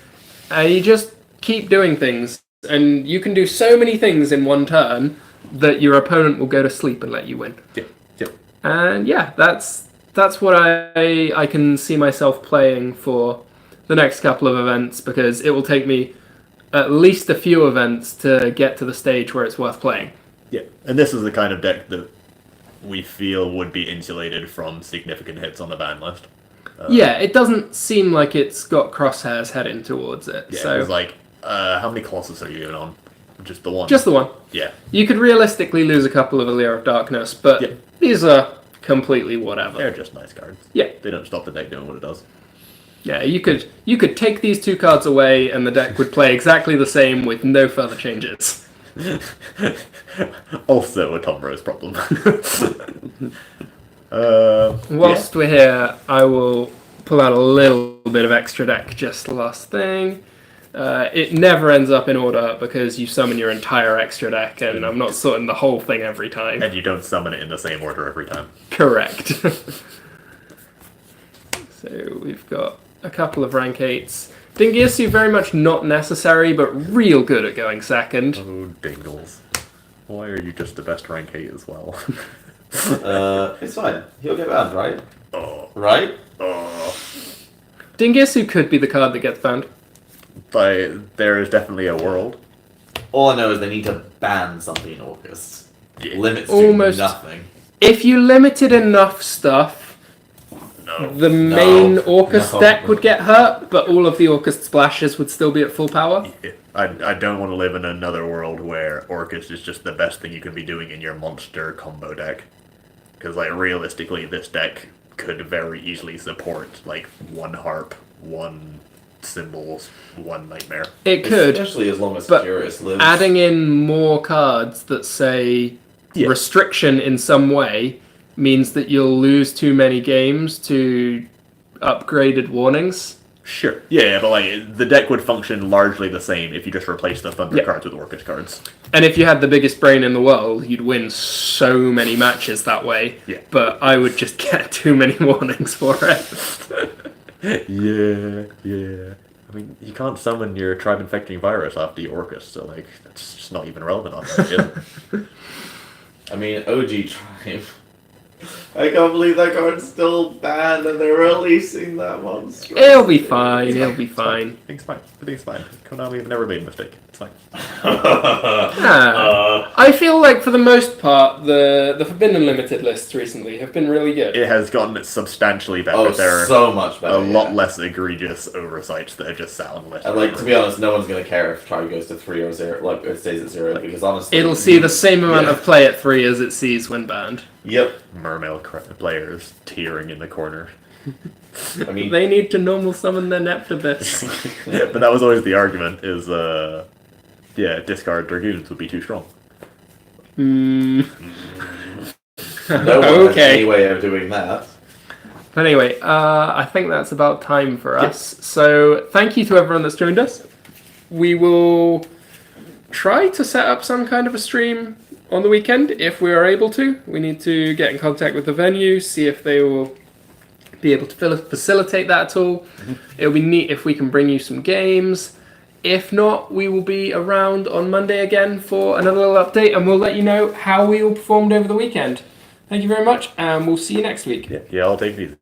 And you just keep doing things, and you can do so many things in one turn that your opponent will go to sleep and let you win. Yep. And yeah, that's what I can see myself playing for the next couple of events, because it will take me at least a few events to get to the stage where it's worth playing. Yeah, and this is the kind of deck that we feel would be insulated from significant hits on the ban list. Yeah, it doesn't seem like it's got crosshairs heading towards it. Yeah, So it's like, how many Colossus are you even on? Just the one? just the one. Yeah. You could realistically lose a couple of Allure of Darkness, but Yeah. these are completely whatever. They're just nice cards. Yeah. They don't stop the deck doing what it does. Yeah, you could take these two cards away and the deck would play exactly the same with no further changes. Also a Tom Rose problem. Whilst we're here, I will pull out a little bit of extra deck, just the last thing. It never ends up in order because you summon your entire extra deck, and I'm not sorting the whole thing every time. And you don't summon it in the same order every time. Correct. So we've got a couple of rank 8s. Dingirsu very much not necessary, but real good at going second. Oh, Dingles. Why are you just the best rank 8 as well? It's fine. He'll get banned, right? Oh. Right? Oh. Dingirsu could be the card that gets banned. But there is definitely a world. All I know is they need to ban something in August. Yeah. Limits Almost. to nothing. If you limited enough stuff, No. the main No. Orcust No. deck would get hurt, but all of the Orcust splashes would still be at full power. Yeah. I don't want to live in another world where Orcust is just the best thing you can be doing in your monster combo deck. Because, like, realistically, this deck could very easily support, like, one Harp, one Symbols, one Nightmare. It could, Especially as long as but Curious lives. adding in more cards that say Yeah. restriction in some way means that you'll lose too many games to upgraded warnings. Sure. Yeah, but, like, the deck would function largely the same if you just replaced the Thunder Yeah. cards with Orcust cards. And if you had the biggest brain in the world, you'd win so many matches that way. Yeah. But I would just get too many warnings for it. Yeah. I mean, you can't summon your Tribe Infecting Virus after your Orcust, so, like, that's just not even relevant on that, is it? I mean, OG Triumph. I can't believe that card's still banned and they're releasing that monster. It'll be fine. It'll be fine. Everything's fine. Everything's fine. Konami have never made a mistake. It's fine. I feel like for the most part, the Forbidden Limited lists recently have been really good. It has gotten substantially better. Oh, There are so much better. a lot yeah. less egregious oversights that have just sat on the list. And like, to be honest, no one's gonna care if Tribe goes to 3 or 0, like it stays at 0, because honestly, It'll see the same amount Yeah. of play at 3 as it sees when banned. Yep. Mermail players tearing in the corner. I mean, They need to normal summon their Neptibus. But that was always the argument, is, discard Dragoons would be too strong. Hmm. no one has Okay. any way of doing that. But anyway, I think that's about time for us. So thank you to everyone that's joined us. We will try to set up some kind of a stream on the weekend if we are able to. We need to get in contact with the venue, see if they will be able to facilitate that at all. It'll be neat if we can bring you some games. If not, we will be around on Monday again for another little update, and we'll let you know how we all performed over the weekend. Thank you very much, and we'll see you next week. Yeah, I'll take these.